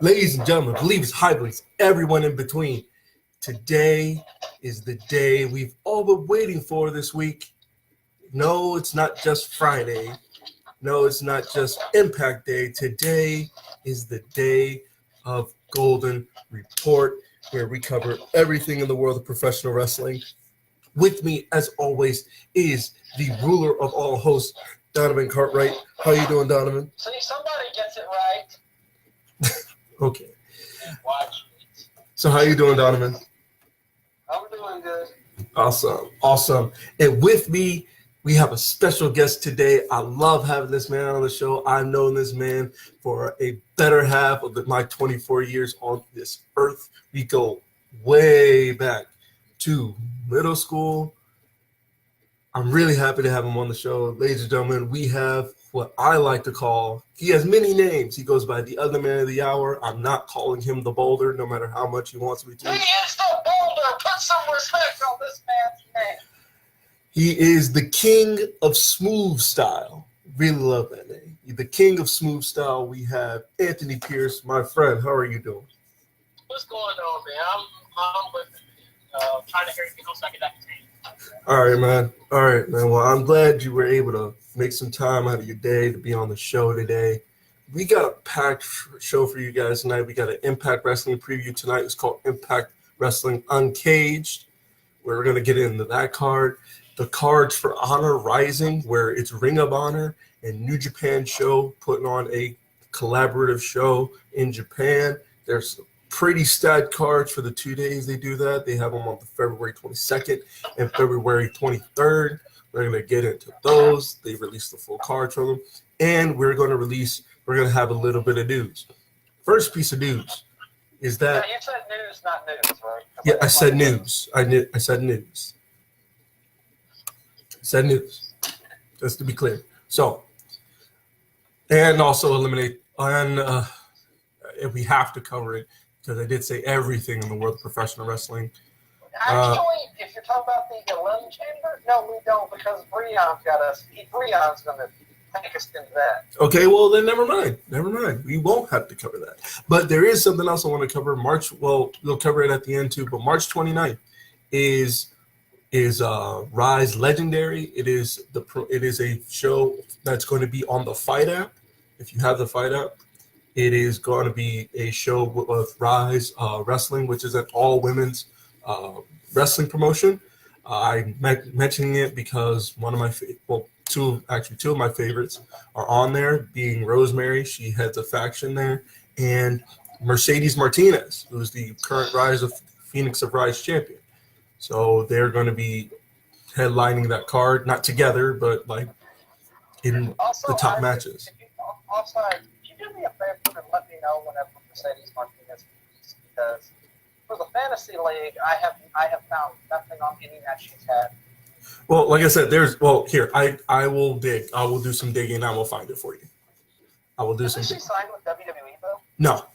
Ladies and gentlemen, believers, hybrids, everyone in between, today is the day we've all been waiting for this week. No, it's not just Friday. No, it's not just Impact Day. Today is the day of Golden Report, where we cover everything in the world of professional wrestling. With me, as always, is the ruler of all hosts, Donovan Cartwright. How you doing, Donovan? See, somebody gets it right. Okay. Watch. So how you doing, Donovan? I'm doing good. Awesome. And with me, we have a special guest today. I love having this man on the show. I've known this man for a better half of my 24 years on this earth. We go way back to middle school. I'm really happy to have him on the show. Ladies and gentlemen, we have what I like to call, he has many names. He goes by the other man of the hour. I'm not calling him the Boulder, no matter how much he wants me to. He is the Boulder. Put some respect on this man's name. He is the king of smooth style. Really love that name. The king of smooth style. We have Anthony Pierce, my friend. How are you doing? What's going on, man? I'm with trying to hear anything else I can entertain. All right, man. Well, I'm glad you were able to make some time out of your day to be on the show today. We got a packed show for you guys tonight. We got an Impact Wrestling preview tonight. It's called Impact Wrestling Uncaged, where we're going to get into that card. The cards for Honor Rising, where it's Ring of Honor and New Japan Show putting on a collaborative show in Japan. There's some pretty stacked cards for the 2 days they do that. They have them on February 22nd and February 23rd. We're going to get into those. They released the full card from them. And we're going to have a little bit of news. First piece of news is that... Yeah, you said news, not news, right? Yeah, I said news. I said news. Said news, just to be clear. So, and also eliminate, and we have to cover it because I did say everything in the world of professional wrestling. Actually, if you're talking about the Elimination Chamber, no, we don't, because Breon's got us. Breon's going to take us into that. Okay, well then never mind. We won't have to cover that. But there is something else I want to cover. We'll cover it at the end too. But March 29th is Rise Legendary. It is a show that's going to be on the Fight app. If you have the Fight app, it is going to be a show with Rise Wrestling, which is an all women's wrestling promotion. I'm mentioning it because two of my favorites are on there, being Rosemary. She heads a faction there, and Mercedes Martinez, who's the current Phoenix of Rise champion. So they're going to be headlining that card, not together, but like in the top matches. Could you do me a favor and let me know whenever Mercedes Martinez competes? Because for the fantasy league, I have found nothing on any match she's had. Well, like I said, here I will dig. I will do some digging. I will find it for you. I will do some. Isn't she signed with WWE though? No.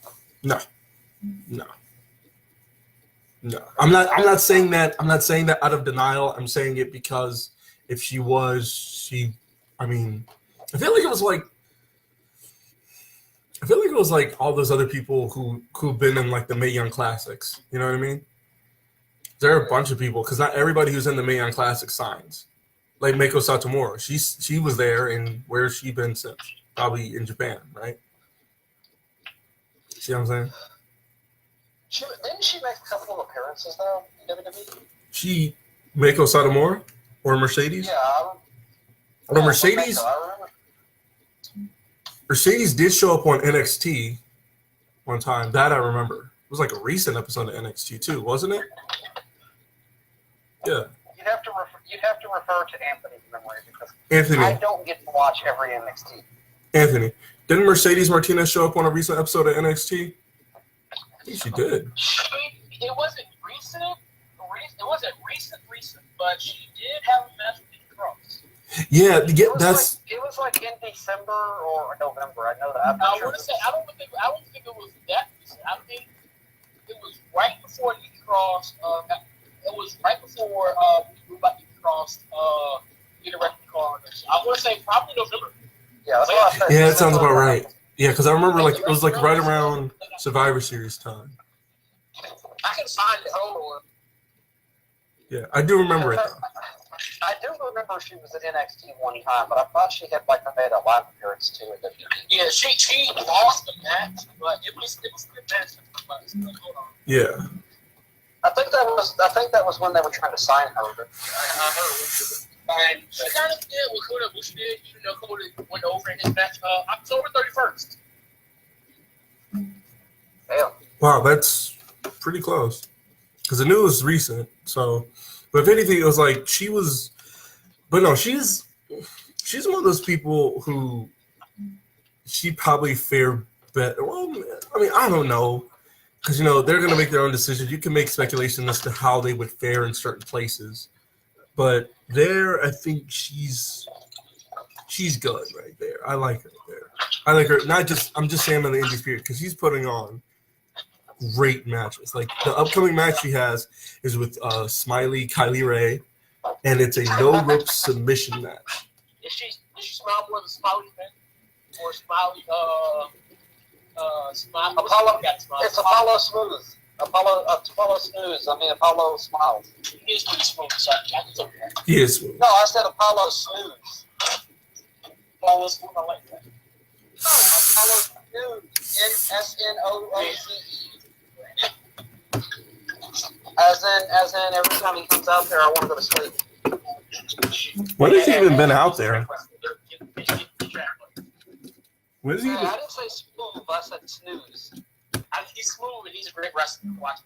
I'm not saying that. I'm not saying that out of denial. I'm saying it because if she was, I feel like it was like all those other people who've been in like the Mae Young Classics. You know what I mean? There are a bunch of people, because not everybody who's in the Mae Young Classic signs. Like Meiko Satomura, she was there, and where's she been since? Probably in Japan, right? See what I'm saying? Didn't she make a couple of appearances though in WWE? Meiko Satomura or Mercedes? Yeah. Or Mercedes? Mercedes did show up on NXT one time. That I remember. It was like a recent episode of NXT too, wasn't it? Yeah. You'd have to refer to Anthony's memory because Anthony. I don't get to watch every NXT. Anthony, didn't Mercedes Martinez show up on a recent episode of NXT? I think she did. It wasn't recent. It wasn't recent, but she did have a match with Nikki Cross. Yeah, it was like in December or November. I know that. I don't think it was that recent. I think it was right before Nikki Cross. It was right before we knew about Nikki Cross getting a record card. I want to say probably November. Yeah, that's what I said. Yeah, that sounds about right. Yeah, because I remember like it was like right around. Survivor Series time. I can find it. Hold on. Yeah, I do remember it though. I do remember she was at NXT one time, but I thought she had like made a live appearance too at WWE. Yeah, she lost the match, but it was a good match. Hold on. Yeah. I think that was when they were trying to sign her. I heard. She kind of did what Kota Ibushi did. You know, Kota went over in his match October 31st. Damn. Wow, that's pretty close. Because I knew it was recent. So, but if anything, it was like she was. But no, she's one of those people who she probably fared better. Well, I mean, I don't know. Because, they're going to make their own decisions. You can make speculation as to how they would fare in certain places. But there, I think she's good right there. I like her there. I like her. I'm just saying on the indie spirit because she's putting on great matches. Like the upcoming match she has is with Smiley Kylie Ray, and it's a no-rope submission match. Is she smile more than Smiley man? Or Smiley Smile? Apollo. Got Smiley. It's Apollo Smooth. Apollo Smooth. I mean Apollo Smiles. He is pretty smooth, so I can tell you that. Yes. No, I said Apollo Smooth. Apollo Smooth, I like that. No, Apollo Smooth. SNOOZE. As in, every time he comes out there, I want to go to sleep. When has he even been out there? When has he I been? didn't say smooth. I said snooze. He's smooth and he's a great wrestler. Watch.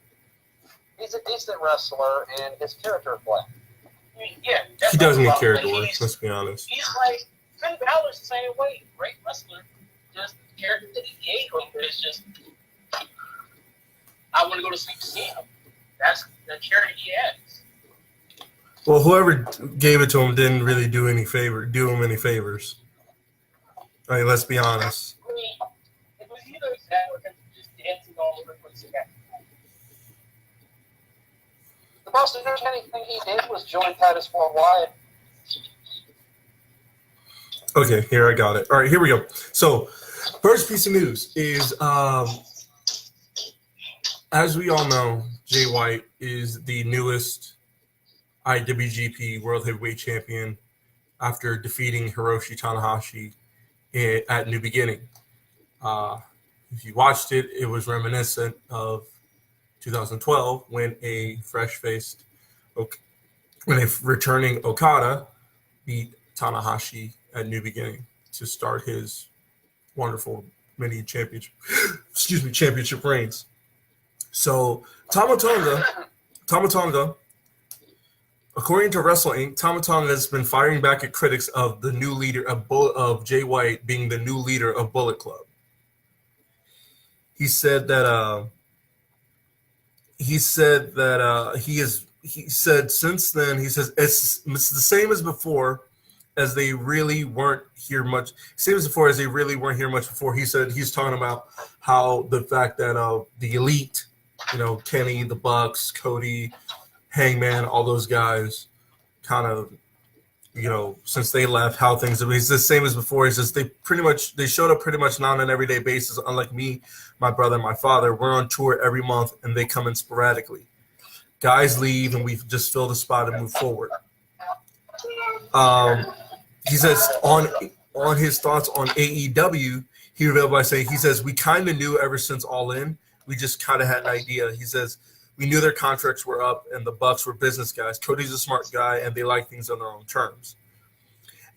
He's a decent wrestler, and his character is black. I mean, yeah, He does need that's character what work, he's- let's be honest. He's like Finn Balor's the same way. Great wrestler. Just the character that he gave him is just. I want to go to sleep to see him. That's the character he has. Well, whoever gave it to him didn't really do him any favors. I mean, let's be honest. I mean, it was either that or him just dancing all over the place again. The most entertaining thing he did was join Titus Worldwide. Okay, here I got it. All right, here we go. So, first piece of news is, as we all know, Jay White is the newest IWGP World Heavyweight Champion after defeating Hiroshi Tanahashi at New Beginning. If you watched it, it was reminiscent of 2012 when a returning Okada beat Tanahashi at New Beginning to start his wonderful mini championship reigns. So Tama Tonga, according to Wrestle Inc., Tama Tonga has been firing back at critics of the new leader of Jay White being the new leader of Bullet Club. He said since then, he says it's the same as before, as they really weren't here much. Same as before, as they really weren't here much before. He said he's talking about how the fact that the Elite, Kenny, the Bucks, Cody, Hangman, all those guys, kind of, since they left, how things are. He's the same as before. He says they showed up pretty much not on an everyday basis. Unlike me, my brother, my father, we're on tour every month, and they come in sporadically. Guys leave, and we just fill the spot and move forward. He says on his thoughts on AEW, he revealed by saying, he says, we kind of knew ever since All In. We just kind of had an idea. He says, we knew their contracts were up and the Bucks were business guys. Cody's a smart guy and they like things on their own terms.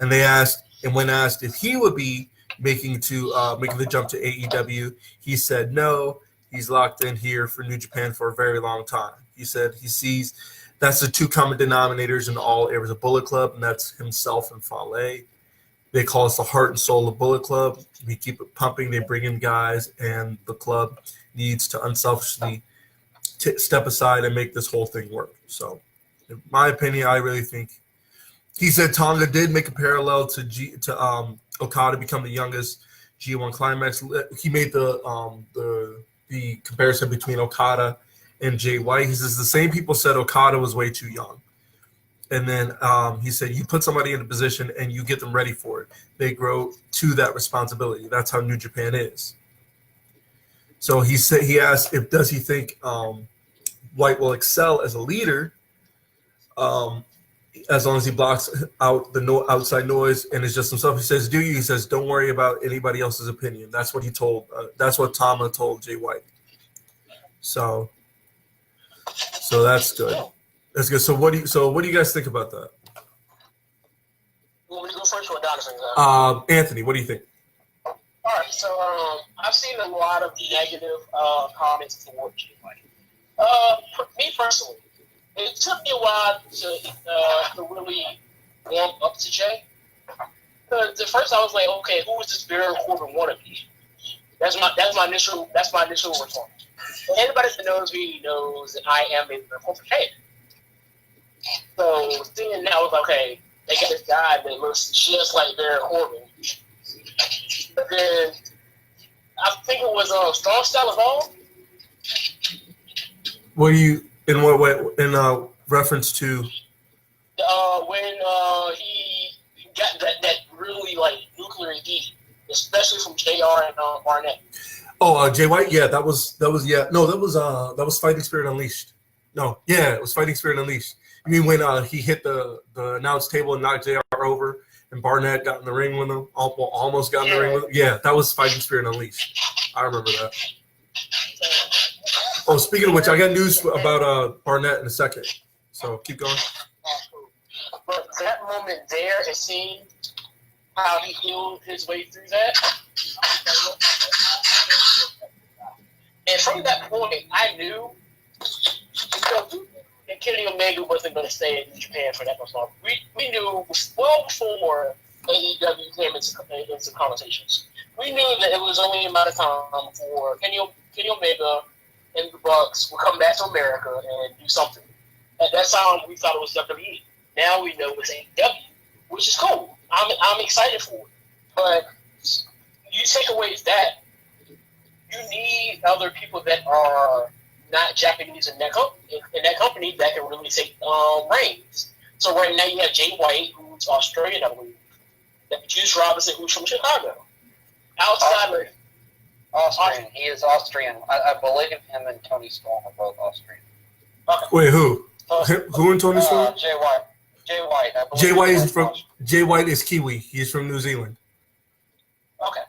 And when asked if he would be making the jump to AEW, he said no. He's locked in here for New Japan for a very long time. He said he sees that's the two common denominators in all areas of Bullet Club, and that's himself and Fale. They call us the heart and soul of Bullet Club. We keep it pumping. They bring in guys, and the club needs to unselfishly step aside and make this whole thing work. So, in my opinion, I really think he said Tonga did make a parallel to Okada become the youngest G1 Climax. He made the comparison between Okada and Jay White. He says the same people said Okada was way too young. And then he said you put somebody in a position and you get them ready for it. They grow to that responsibility. That's how New Japan is. So he asked if does he think White will excel as a leader, as long as he blocks out the outside noise and is just himself. He says, "Do you?" He says, "Don't worry about anybody else's opinion." That's what he told. That's what Tama told Jay White. So that's good. That's good. So what do you guys think about that? You want me to go first or Adonis? Anthony, what do you think? All right, so I've seen a lot of negative comments toward Jay White. Me personally, it took me a while to really warm up to Jay. Because at first I was like, okay, who is this Baron Corbin wannabe? That's my initial response. And anybody that knows me knows that I am a Baron Corbin fan. So seeing now, it's like, okay, they got this guy that looks just like Baron Corbin. But then I think it was Strong Style Evolved. What do you in what way in reference to? When he got that really like nuclear heat, especially from JR and Barnett. Oh, Jay White. Yeah, that was yeah. No, that was Fighting Spirit Unleashed. No, yeah, it was Fighting Spirit Unleashed. You mean when he hit the announce table and knocked JR over, and Barnett got in the ring with him, almost got in the ring with him? Yeah, that was Fighting Spirit Unleashed. I remember that. Oh, speaking of which, I got news about Barnett in a second. So keep going. But that moment there, and seeing how he healed his way through that, and from that point, I knew that Kenny Omega wasn't going to stay in Japan for that much longer. We knew well before AEW came into conversations. We knew that it was only a matter of time for Kenny Omega and the Bucks will come back to America and do something. At that time, we thought it was WWE. Now we know it's AEW, which is cool. I'm excited for it. But you take away that, you need other people that are not Japanese in that company that can really take reins. So right now you have Jay White, who's Australian, I believe. Juice Robinson, who's from Chicago. Outside of Austrian. He is Austrian. I believe him and Tony Storm are both Austrian. Okay. Wait, who? Who and Tony Storm? Jay White. Jay White is Kiwi. He's from New Zealand. Okay.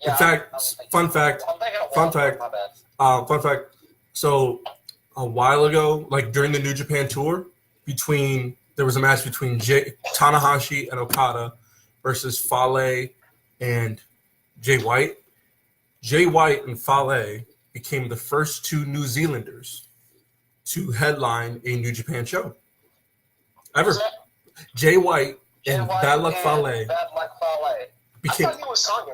Yeah, in fact, fun fact. So a while ago, like during the New Japan tour, there was a match between Tanahashi and Okada versus Fale and Jay White. Jay White and Fale became the first two New Zealanders to headline a New Japan show ever. Jay White and Bad Luck Fale became. I thought he was Sonny.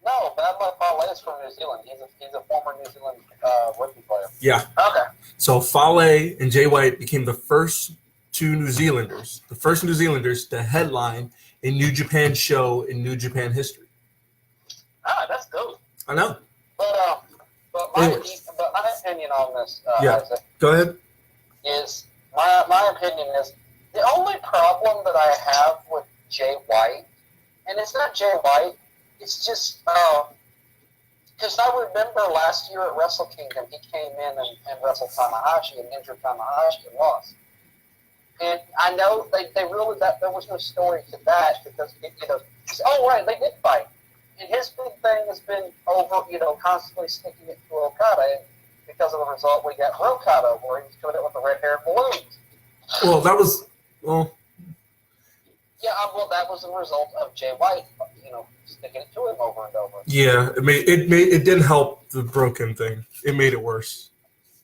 No, Bad Luck Fale is from New Zealand. He's a former New Zealand rugby player. Yeah. Okay. So Fale and Jay White became the first New Zealanders to headline a New Japan show in New Japan history. Ah, that's dope. I know. But my opinion on this, Isaac, go ahead. Is my opinion is the only problem that I have with Jay White, and it's not Jay White, it's just because I remember last year at Wrestle Kingdom, he came in and wrestled Tanahashi and injured Tanahashi and lost. And I know they really there was no story to that because they did fight. And his big thing has been constantly sticking it to Okada, and because of the result we got for Okada, where he was doing it with the red hair balloons. Well, that was Yeah, that was the result of Jay White, sticking it to him over and over. Yeah, it didn't help the broken thing. It made it worse.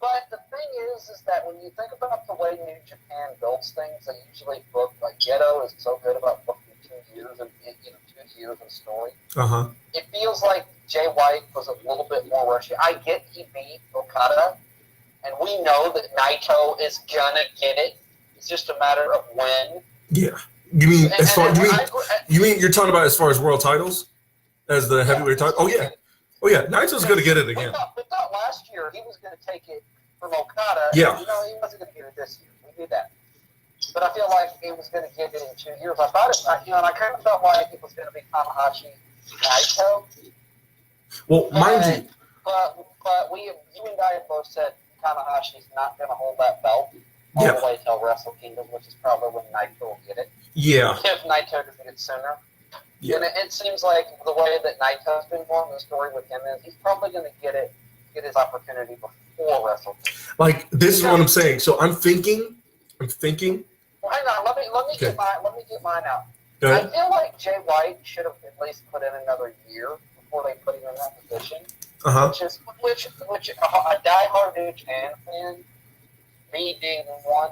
But the thing is that when you think about the way New Japan builds things, they usually book, like Gedo is so good about booking 2 years and 2 years of story. Uh-huh. It feels like Jay White was a little bit more rushy. I get he beat Okada, and we know that Naito is gonna get it. It's just a matter of when. Yeah. You mean you're talking about as far as world titles? As the heavyweight title? Oh yeah. Naito's gonna get it again. We thought last year he was gonna take it from Okada. Yeah. He wasn't gonna get it this year. We knew that. But I feel like he was going to get it in 2 years. I thought and I kind of felt like it was going to be Tanahashi Naito. Well, mind But you and I have both said Tanahashi's not going to hold that belt all Yeah. the way till Wrestle Kingdom, which is probably when Naito will get it. Yeah. If Naito doesn't get it sooner. Yeah. And it seems like the way that Naito's been going, the story with him is he's probably going to get his opportunity before Wrestle Kingdom. Like, this is what I'm saying. So I'm thinking. Well, hang on, let me Okay. get mine out. Go I ahead. feel like Jay White should have at least put in another year before they put him in that position. Uh-huh. Which a diehard New Japan fan, me being one,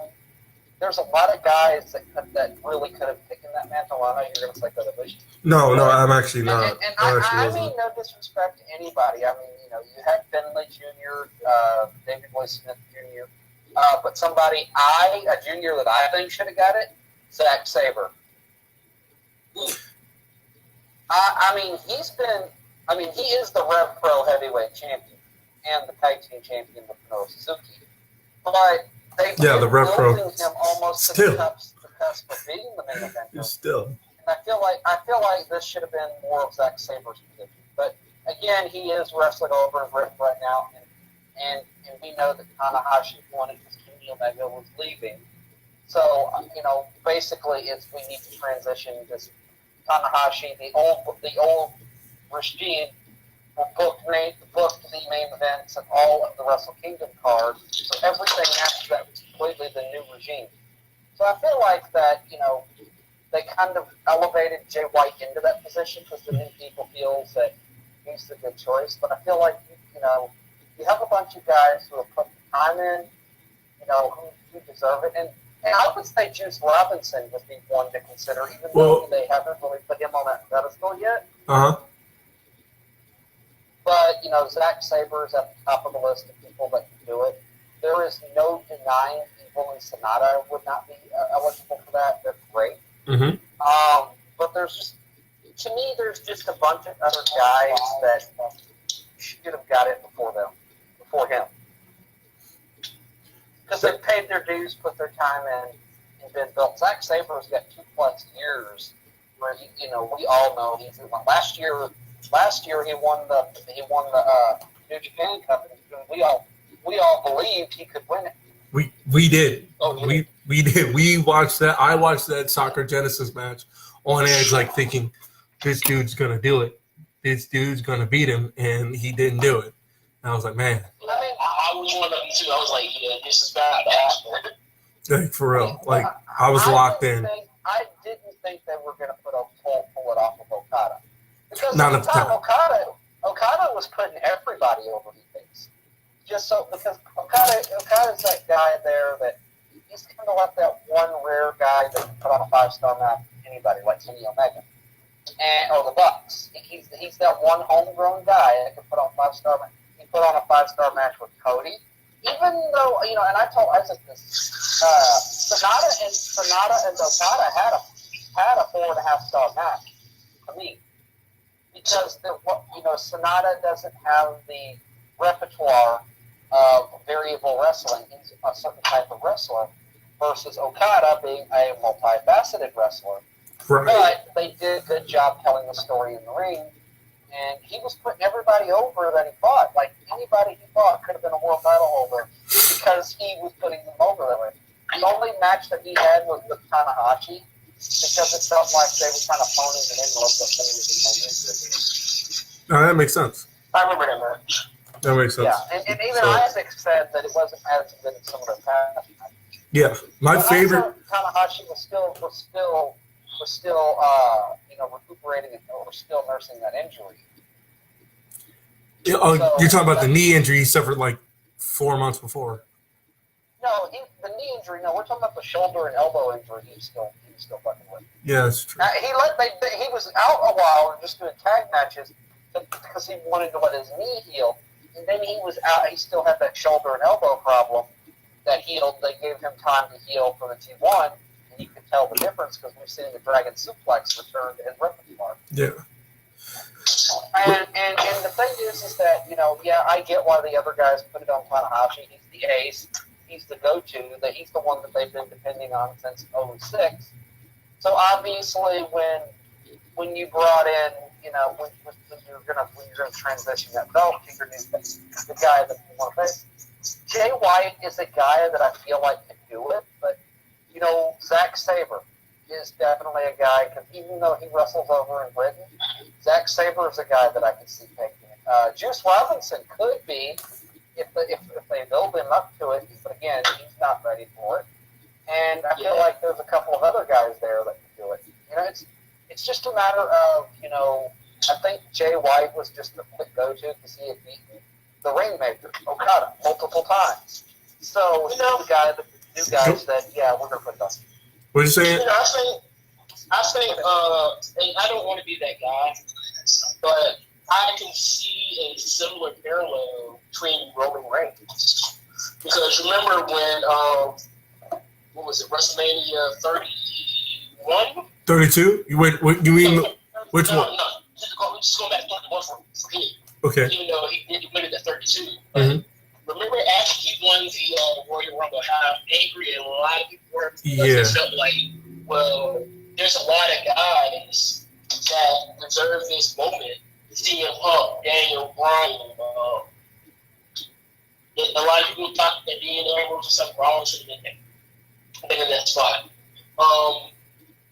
there's a lot of guys that really could have taken that mantle. I know you're going to say the division. No, I'm actually not. And I I actually mean wasn't. no disrespect to anybody. I mean, you had Finlay Jr., David Boy Smith Jr., but somebody a junior that I think should have got it, Zack Sabre. I mean, he is the Rev Pro heavyweight champion and the tag team champion with Minoru Suzuki. But they've Yeah, the been Rev Pro. building him almost to Still. the cusp of being the main eventer. Still. And I feel like this should have been more of Zack Sabre's position. But again, he is wrestling over in Britain right now, and we know that Tanahashi wanted because Kenny Omega was leaving. So basically, we need to transition this Tanahashi, the old regime, will book the main events and all of the Wrestle Kingdom cards. So everything after that was completely the new regime. So I feel like that, they kind of elevated Jay White into that position because the new people feels that he's the good choice. But I feel like, you have a bunch of guys who have put the time in, who deserve it. And I would say Juice Robinson would be one to consider, even though they haven't really put him on that pedestal yet. Uh-huh. But, Zack Sabre is at the top of the list of people that can do it. There is no denying Evil and Sonata would not be eligible for that. They're great. Mm-hmm. But there's just a bunch of other guys that should have got it before him. Because they've paid their dues, put their time in, and been built. Zack Sabre's got 2+ years where we all know he's in one. Last year he won the New Japan Cup, and we all believed he could win it. We did. Oh, We did. We watched that. I watched that Soccer Genesis match on edge, like thinking, this dude's gonna do it. This dude's gonna beat him, and he didn't do it. And I was like, man, I was one of them too. I was like, yeah, this is bad to happen. like, for real. Like, I was locked in. I didn't think they were going to pull it off of Okada. Because Not at the time. Okada was putting everybody over his face. Because Okada's that guy there that he's kind of like that one rare guy that can put on a 5-star match with anybody, like Kenny Omega. Or the Bucks. He's that one homegrown guy that can put on 5-star match. He put on a 5-star match with Cody. Even though, and I said this, Sonata and Okada had a 4.5-star match to me. Because, Sonata doesn't have the repertoire of variable wrestling. He's a certain type of wrestler versus Okada being a multifaceted wrestler. Right. But they did a good job telling the story in the ring. And he was putting everybody over that he fought. Like, anybody he fought could have been a world title holder because he was putting them over that way. The only match that he had was with Tanahashi because it felt like they were kind of phoning it in a little bit. No, that makes sense. I remember that match. That makes sense. Yeah, and even Isaac said that it wasn't as good as some of the past matches. Yeah, my But favorite. also, Tanahashi was still recuperating or still nursing that injury. You're talking about the knee injury he suffered like 4 months before. No, the knee injury. No, we're talking about the shoulder and elbow injury. He was still fucking with. Yeah, that's true. He was out a while and just doing tag matches because he wanted to let his knee heal. And then he was out. He still had that shoulder and elbow problem that healed. They gave him time to heal for the G1, and you could tell the difference because we've seen the Dragon Suplex return to his repertoire. Yeah. And the thing is that, I get why the other guys put it on Tanahashi. He's the ace. He's the go-to. That he's the one that they've been depending on since 2006. So obviously when you brought in when you're gonna transition that belt to your new the guy that you want to face. Jay White is a guy that I feel like can do it, but Zack Sabre is definitely a guy because even though he wrestles over in Britain, Zack Sabre is a guy that I can see taking it. Juice Robinson could be if they build him up to it, but again, he's not ready for it. And I feel like there's a couple of other guys there that can do it. It's just a matter of I think Jay White was just a quick go-to because he had beaten the Rainmaker Okada multiple times. So he's the guy, the new guys that we're gonna put on. What are you saying? I think, and I don't want to be that guy, but I can see a similar parallel between Roman Reigns. Because remember when, what was it, WrestleMania 31? 32? You mean which one? No, just going back to 31 for him. Okay. Even though he didn't win it at 32. Remember after he won the Royal Rumble, how angry and a lot of people were because they felt like, well, there's a lot of guys that deserve this moment. CM Punk, Daniel Bryan, a lot of people thought that Dean Ambrose or Seth Rollins should have been in that spot.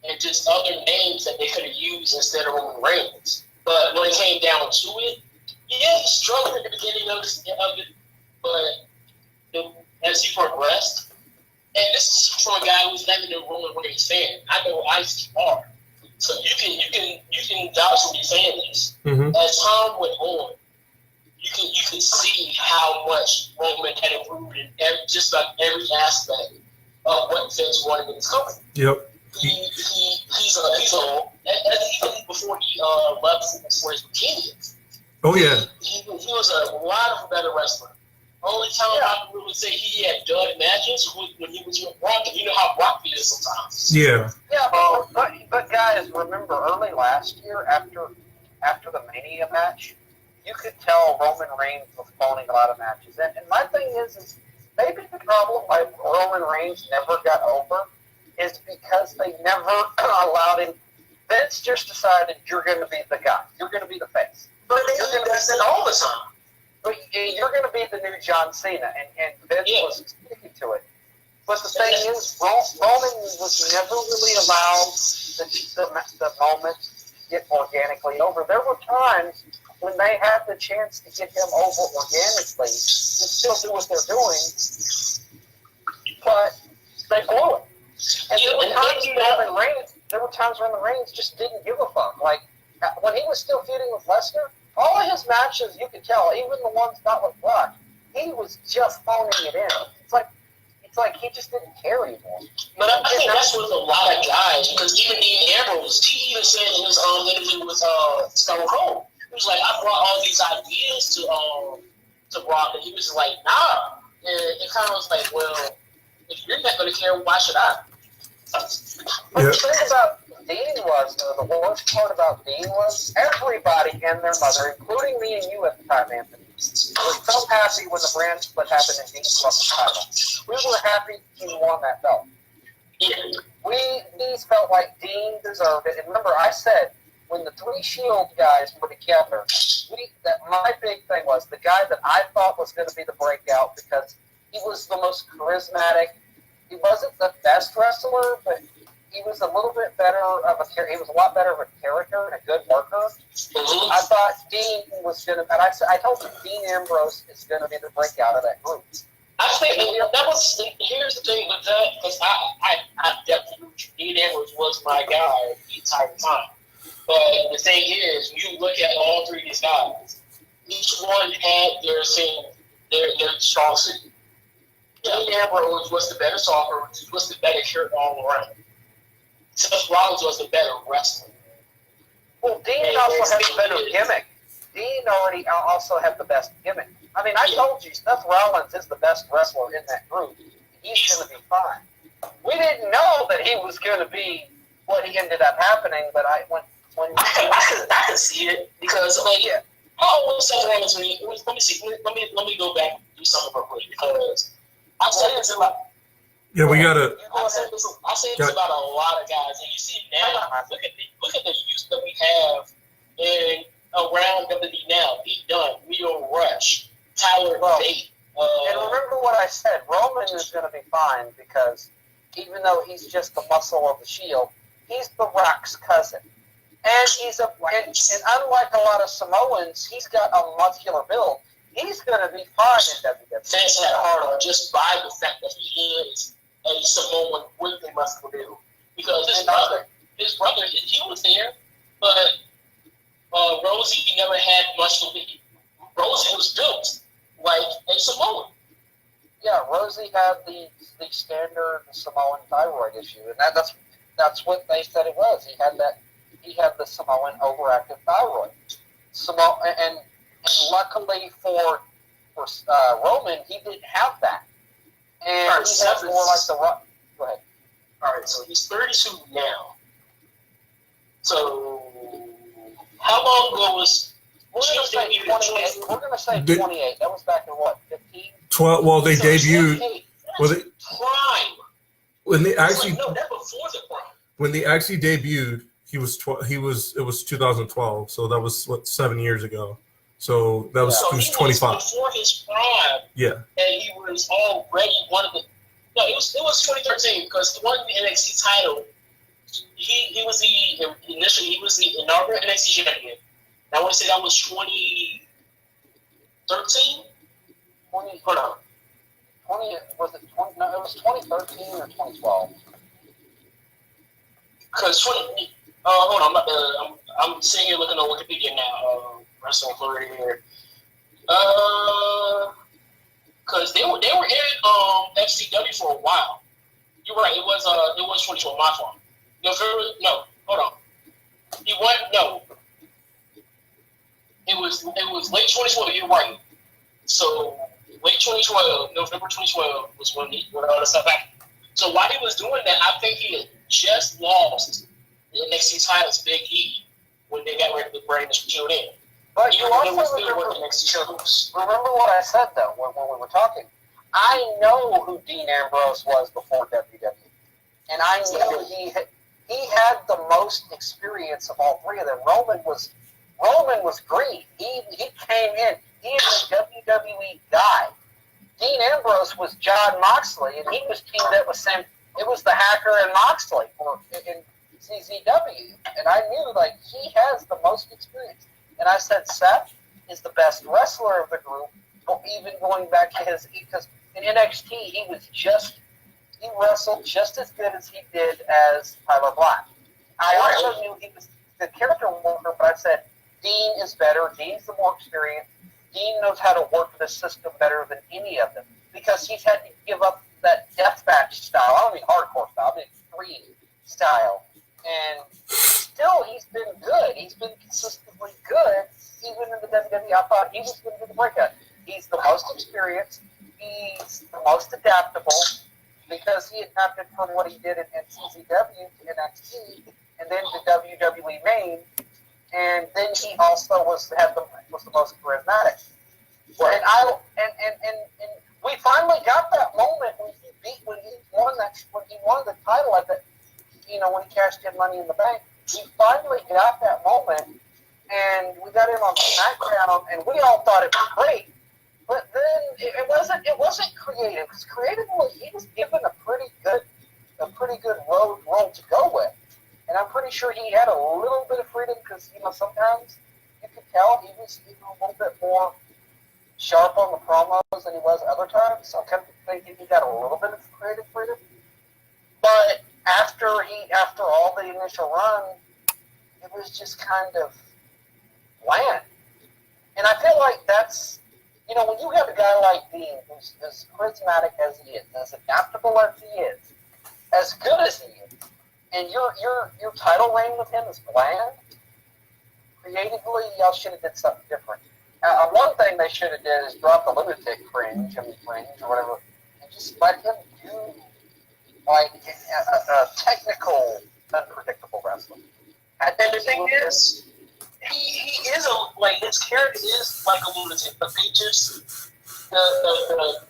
And just other names that they could have used instead of Roman Reigns. But when it came down to it, he struggled at the beginning of it, but as he progressed, and this is from a guy who's not even a Roman Reigns fan. I know ICR, so you can vouch for me saying this. As time went on, you can see how much Roman had improved in just about every aspect of what Vince wanted in his company. Yep. He's even before he left for his Virginians. Oh yeah. He was a lot of a better wrestler. Only time I can really say he had dud matches was when he was with Brock, and you know how Brock is sometimes. Yeah. Yeah, but guys, remember early last year after the Mania match, you could tell Roman Reigns was phoning a lot of matches. And my thing is maybe the problem why Roman Reigns never got over is because they never allowed him. Vince just decided you're going to be the guy. You're going to be the face. But they do that all the time. But you're going to be the new John Cena, and Vince was speaking to it. But the thing is, Roman was never really allowed the moment to get organically over. There were times when they had the chance to get him over organically and still do what they're doing, but they blew it. And there were times when Roman Reigns just didn't give a fuck. Like, when he was still feuding with Lesnar, all of his matches, you could tell, even the ones not with Brock, he was just phoning it in. It's like he just didn't care anymore. But I think that's with a lot of guys, because even Dean Ambrose, he even said in his interview with Stone Cold, he was like, I brought all these ideas to Brock, and he was like, nah. And it kind of was like, well, if you're not going to care, why should I? But the thing about Dean was, the worst part about Dean was, everybody and their mother, including me and you at the time, Anthony, was so happy when the brand split happened and Dean won the title. We were happy he won that belt. We felt like Dean deserved it. And remember, I said, when the three Shield guys were together, my big thing was the guy that I thought was going to be the breakout because he was the most charismatic. He wasn't the best wrestler, but he was a little bit better of a character. He was a lot better of a character and a good worker. I thought Dean was going to, and I told you, Dean Ambrose is going to be the breakout of that group. I think that was, here's the thing with that, because I definitely, Dean Ambrose was my guy the entire time. But the thing is, you look at all three of these guys, each one had their strong suit. Dean Ambrose was the better talker, was the better character all around. Seth Rollins was the better wrestler. Well, Dean also had the better gimmick. Dean already also had the best gimmick. I mean, I told you, Seth Rollins is the best wrestler in that group. He's going to be fine. We didn't know that he was going to be what he ended up happening, but I can see it because Seth Rollins. Let me go back and do something real quick because I said this about. Yeah, we gotta. I say this about a lot of guys, and you see now. Look at the use that we have and around WWE now, Pete Dunne, Leo Rush, Tyler Bate. And remember what I said, Roman is going to be fine because even though he's just the muscle of the Shield, he's The Rock's cousin. And and unlike a lot of Samoans, he's got a muscular build. He's going to be fine in WWE. That's that hard just by the fact that he is a Samoan with a muscular build. Because his brother, he was there, but Rosie never had much to be. Rosie was built like a Samoan. Yeah, Rosie had the standard Samoan thyroid issue, and that's what they said it was. He had the Samoan overactive thyroid. And luckily for Roman, he didn't have that. And right, he has more like the Rock. Go ahead. All right, so he's 32 now. So how long ago was? We're going to say 28. We're going to say 28. That was back in what, 15? 12. Well, they debuted. Well, they, prime. When they actually no, that before the prime. When they actually debuted, he was 12. It was 2012. So that was 7 years ago. So that was so he was 25 before his prime. Yeah. And he was already one of the. No, it was 2013 because he won the NXT title. He was the inaugural NXT champion. I want to say that was 2013. Hold on. 20 was it 20? No, it was 2013 or 2012. Because hold on, I'm sitting here looking on Wikipedia now. Wrestling career. Because they were in FCW for a while. You're right. It was 2012. My fault. No, hold on. He won. No. It was late 2012. You're right. So late 2012, November 2012 was when all the stuff happened. So while he was doing that, I think he had just lost the NXT title to Big E when they got ready to bring the Shield in. But you also remember what I said though when we were talking. I know who Dean Ambrose was before WWE, and I knew he had the most experience of all three of them. Roman was green. He came in. He was a WWE guy. Dean Ambrose was John Moxley, and he was teamed up with Sam. It was the Hacker and Moxley in CZW, and I knew he has the most experience. And I said Seth is the best wrestler of the group, even going back to because in NXT he wrestled just as good as he did as Tyler Black. I also knew he was the character worker, but I said Dean is better. Dean's the more experienced. Dean knows how to work the system better than any of them because he's had to give up that deathmatch style. I don't mean hardcore style. I mean extreme style. And still, he's been good. He's been consistently good, even in the WWE. I thought he was going to do the breakout. He's the most experienced. He's the most adaptable because he adapted from what he did in CZW to NXT and then to WWE main. And then he also was the most charismatic. And we finally got that moment when he won the title at the. When he cashed in Money in the Bank, we finally got that moment, and we got him on SmackDown, and we all thought it was great. But then it wasn't creative, because creatively he was given a pretty good role to go with, and I'm pretty sure he had a little bit of freedom because sometimes you could tell he was a little bit more sharp on the promos than he was other times. So I kept thinking he got a little bit of creative freedom, but after all the initial run, it was just kind of bland. And I feel like that's, when you have a guy like Dean, who's as charismatic as he is, as adaptable as he is, as good as he is, and your title reign with him is bland, creatively, y'all should have did something different. One thing they should have did is drop the lunatic fringe or whatever, and just let him do a technical, unpredictable wrestler. And the thing is, he is his character is like a lunatic, but they just the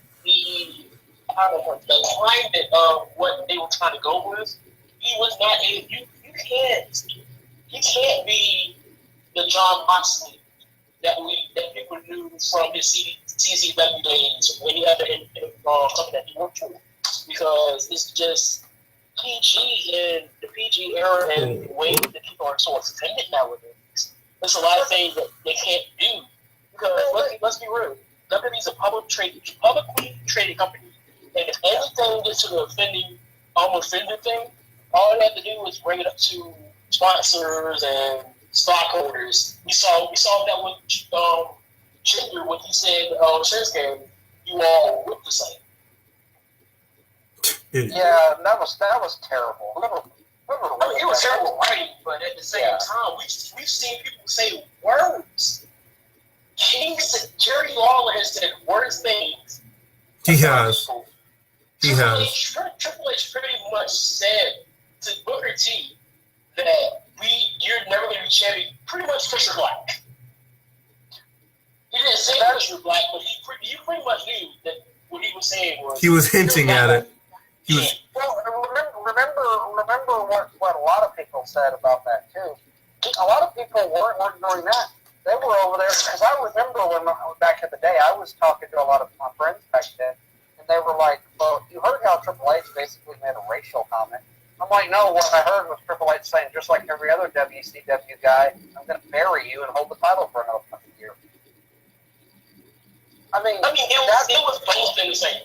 climate of what they were trying to go with. He was not you can't be the John Moxley that people knew from his CZW days when he had the company that he worked for, because it's just PG in the PG era and the way that people are so offended nowadays. There's a lot of things that they can't do because let's be real. WWE's a publicly traded company, and if anything gets to the offended thing, all they have to do is bring it up to sponsors and stockholders. We saw that with Jinder when he said Shinsuke, you all look the same. Yeah, that was terrible. I mean, it was terrible, right? But at the same time, we've seen people say words. Jerry Lawler has said worse things. He has. Triple H pretty much said to Booker T that you're never going to be champion. Pretty much because you're black. He didn't say because you're black, but you pretty much knew that what he was saying was. He was hinting at it. Well, remember what a lot of people said about that too. A lot of people weren't doing that. They were over there because I remember when back in the day I was talking to a lot of my friends back then, and they were like, "Well, you heard how Triple H basically made a racial comment." I'm like, "No, what I heard was Triple H saying, just like every other WCW guy, I'm going to bury you and hold the title for another fucking year." I mean, it was both in the same.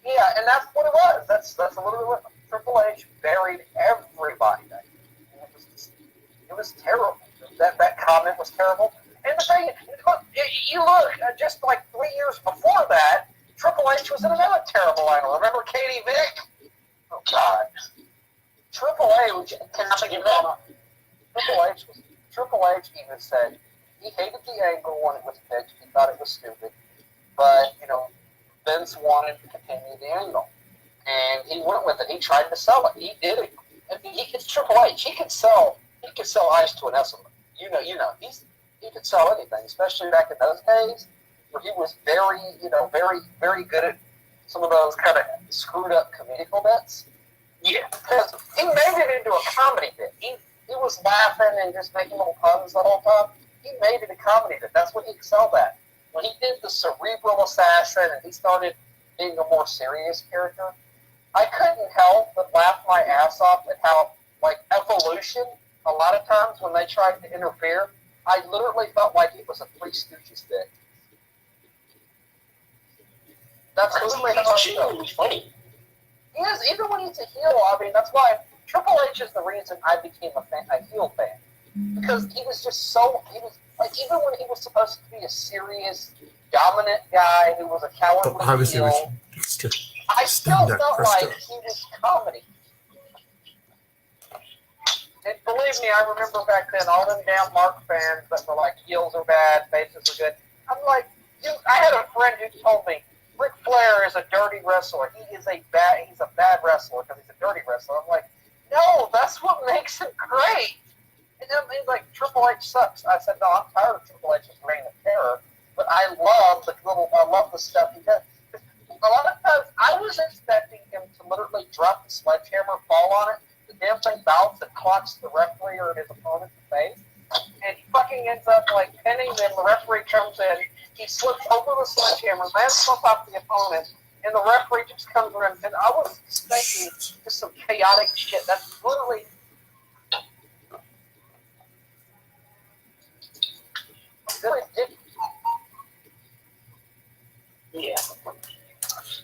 Yeah, and that's what it was. That's literally what Triple H buried everybody. It was terrible. That comment was terrible. And the thing, you look, just like 3 years before that, Triple H was in another terrible angle. Remember Katie Vick? Oh, God. Triple H, Triple H even said he hated the angle when it was pitched. He thought it was stupid. But, Vince wanted to continue the angle. And he went with it. He tried to sell it. He did it. It's Triple H. He could sell ice to an Eskimo. He could sell anything, especially back in those days where he was very, very, very good at some of those kind of screwed up comedical bits. Yeah, because he made it into a comedy bit. He was laughing and just making little puns the whole time. He made it a comedy bit. That's what he excelled at. When he did the cerebral assassin and he started being a more serious character, I couldn't help but laugh my ass off at how, like, Evolution, a lot of times when they tried to interfere, I literally felt like it was a Three Stooges bit. That's literally how I felt. It was funny. He is, even when he's a heel, I mean, that's why Triple H is the reason I became a heel fan. Because he was just so, even when he was supposed to be a serious, dominant guy who was a cowardly heel, I still felt like he was comedy. And believe me, I remember back then all them damn Mark fans that were like, heels are bad, faces are good. I'm like, I had a friend who told me, Ric Flair is a dirty wrestler. He's a bad wrestler because he's a dirty wrestler. I'm like, no, that's what makes him great. And then he's like, Triple H sucks. I said, no, I'm tired of Triple H's reign of terror, but I love the stuff he does. A lot of times, I was expecting him to literally drop the sledgehammer, fall on it, the damn thing bounces and clocks the referee or his opponent in the face, and he fucking ends up like pinning them. The referee comes in, he slips over the sledgehammer, lands off the opponent, and the referee just comes around. And I was expecting just some chaotic shit. That's literally. Yeah.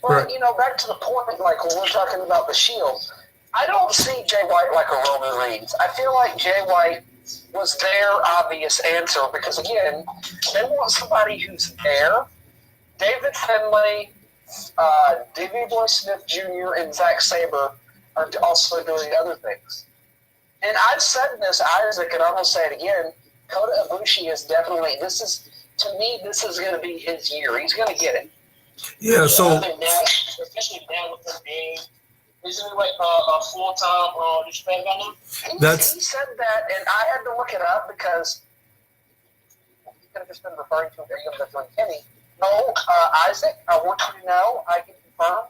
Well, back to the point, like when we're talking about the Shield, I don't see Jay White like a Roman Reigns. I feel like Jay White was their obvious answer because, again, they want somebody who's there. David Finlay, Davey Boy Smith Jr., and Zack Sabre are also doing other things. And I've said this, Isaac, and I'm going to say it again, Kota Ibushi is definitely, to me, this is going to be his year. He's going to get it. Yeah, so. Especially now with the game. Isn't it like a full-time Japan guy now? He said that, and I had to look it up because he could have just been referring to Johnny Kenny. No, Isaac, I want you to know, I can confirm,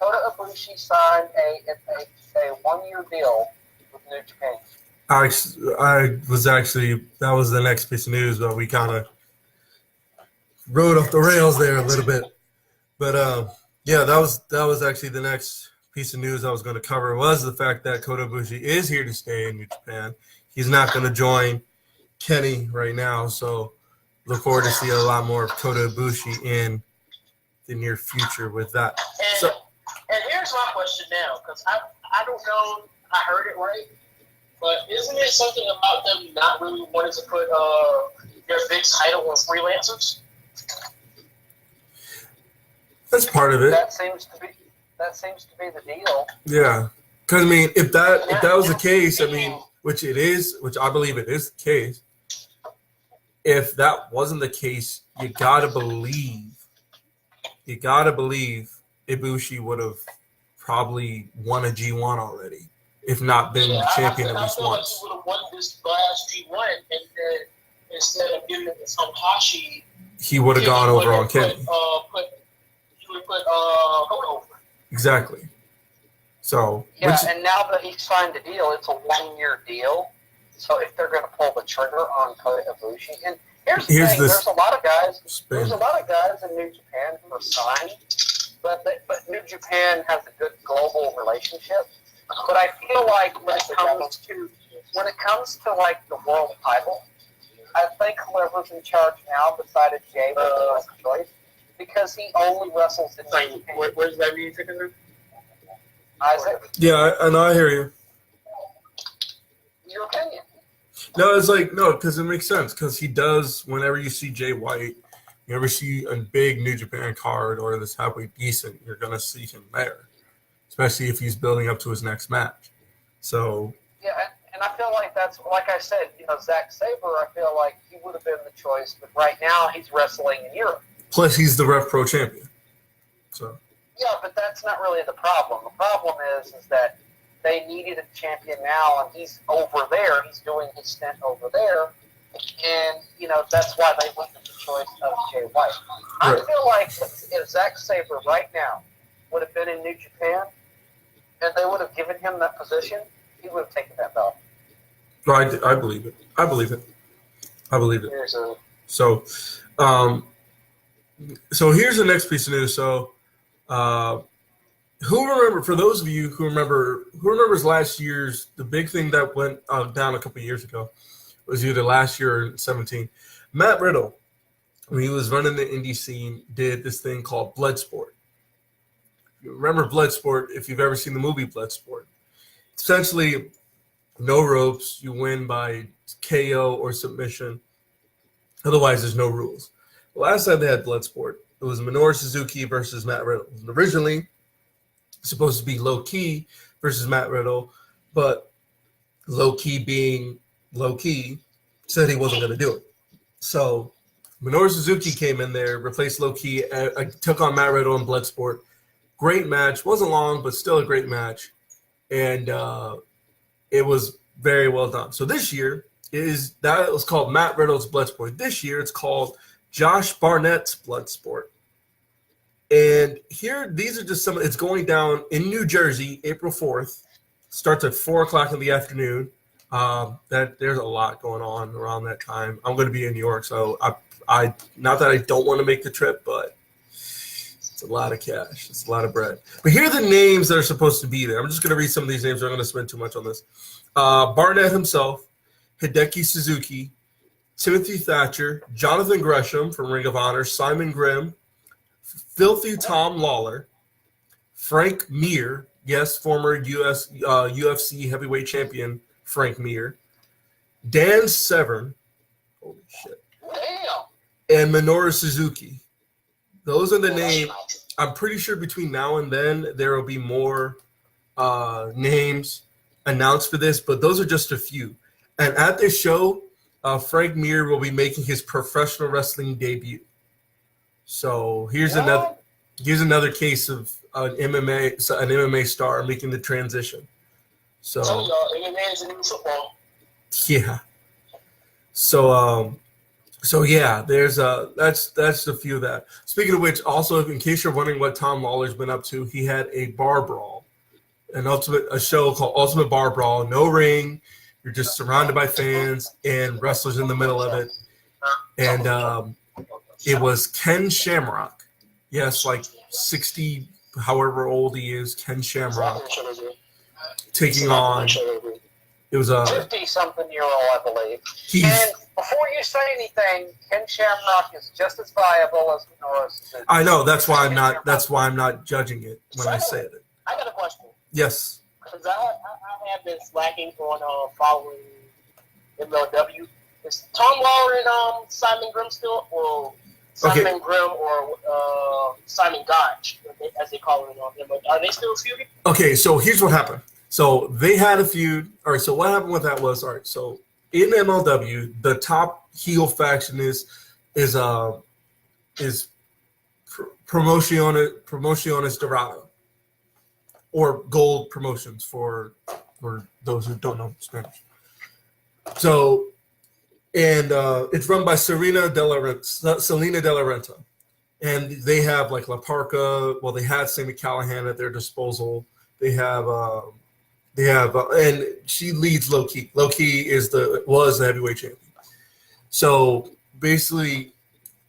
Kota Ibushi signed a one-year deal with New Japan. I was actually that was the next piece of news, but we kind of rode off the rails there a little bit. But yeah, that was actually the next piece of news I was going to cover was the fact that Kota Ibushi is here to stay in New Japan. He's not going to join Kenny right now, so look forward to see a lot more of Kota Ibushi in the near future with that. And here's my question now, because I don't know if I heard it right, but isn't it something about them not really wanting to put their big title on freelancers? That's part of it. That seems to be the deal. Yeah, because I mean, if that was the case, I mean, which it is, which I believe it is the case. If that wasn't the case, you gotta believe Ibushi would have probably won a G1 already, if not been champion at least once. Like he would have won this last G1, and then instead of giving it to Tanahashi, he would have gone over on Kenny. He would put Kota over. Exactly. So yeah, and now that he's signed the deal, it's a 1-year deal. So if they're going to pull the trigger on Kota Ibushi, and here's the thing, there's a lot of guys. Spin. There's a lot of guys in New Japan who are signed, but New Japan has a good global relationship. But I feel like when it comes to like the world title, I think whoever's in charge now decided Jay was the best choice because he only wrestles in New Japan. Where's that mean taking them? Isaac, Yeah, and I hear you. your opinion? No, it's like no, because it makes sense. Because he does. Whenever you see Jay White, you ever see a big New Japan card or this halfway decent, you're gonna see him there, especially if he's building up to his next match. So Yeah, and I feel like that's like I said. Zack Sabre. I feel like he would have been the choice, but right now he's wrestling in Europe. plus he's the Rev Pro champion. So Yeah, but that's not really the problem. The problem is that they needed a champion now, and he's over there. He's doing his stint over there, and that's why they went with the choice of Jay White. I Right. feel like if Zack Sabre right now would have been in New Japan, and they would have given him that position, he would have taken that belt. no, I believe it. I believe it. Here's a So, so here's the next piece of news. So, for those of you who remembers last year's, the big thing that went down a couple of years ago was either last year or 17. Matt Riddle, when he was running the indie scene, did this thing called Bloodsport. You remember Bloodsport if you've ever seen the movie Bloodsport. Essentially, no ropes, you win by KO or submission. Otherwise, there's no rules. The last time they had Bloodsport, it was Minoru Suzuki versus Matt Riddle. It was originally supposed to be Low Ki versus Matt Riddle, but Low Ki being Low Ki said he wasn't going to do it. So Minoru Suzuki came in there, replaced Low Ki, took on Matt Riddle in Bloodsport. Great match. Wasn't long, but still a great match. And it was very well done. So this year that was called Matt Riddle's Bloodsport. This year it's called Josh Barnett's Bloodsport. And here, these are just some. It's going down in New Jersey, April 4th. Starts at 4:00 in the afternoon. There's a lot going on around that time. I'm going to be in New York, so I not that I don't want to make the trip, but it's a lot of cash. It's a lot of bread. But here are the names that are supposed to be there. I'm just going to read some of these names. I'm not going to spend too much on this. Barnett himself, Hideki Suzuki, Timothy Thatcher, Jonathan Gresham from Ring of Honor, Simon Grimm, Filthy Tom Lawler, Frank Mir, yes, former UFC heavyweight champion Frank Mir, Dan Severn, holy shit, damn. and Minoru Suzuki. Those are the names. I'm pretty sure between now and then there will be more names announced for this, but those are just a few. And at this show, Frank Mir will be making his professional wrestling debut. So here's another case of an MMA star making the transition. So MMA is a new football. yeah. So yeah, there's that's a few of that. Speaking of which, also in case you're wondering what Tom Lawler's been up to, he had a bar brawl, a show called Ultimate Bar Brawl. No ring. You're just surrounded by fans and wrestlers in the middle of it. And it was Ken Shamrock. Yes, like 60, however old he is, Ken Shamrock taking on. It was a 50-something-year-old, I believe. He's, And before you say anything, Ken Shamrock is just as viable as Norris. I know that's why I'm not judging it when I say it. I got a question. Yes. Because I have been slacking on following MLW. Is Tom Lawler and Simon Grimm still, or Simon Grimm or Simon Gotch, as they call it on MLW? Are they still feuding? Okay, so here's what happened. So they had a feud. All right, so what happened with that was, all right, so in MLW, the top heel faction is Promociones Dorado, or Gold Promotions for those who don't know Spanish. So, and it's run by Selena De La Renta. And they have like La Parca. Well, they had Sami Callihan at their disposal. They have, and she leads Low Ki. Low Ki was the heavyweight champion. So basically,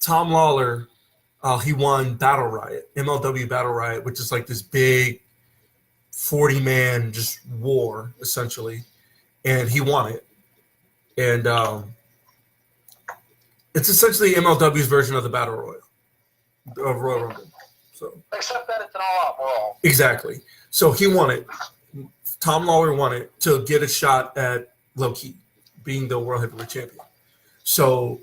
Tom Lawler, he won Battle Riot, MLW Battle Riot, which is like this big 40-man just war essentially, and he won it. And it's essentially MLW's version of the Battle Royal, of Royal Rumble. So Except that it's an all-out brawl. exactly. So he won it. Tom Lawler won it to get a shot at Low Ki being the World Heavyweight Champion. So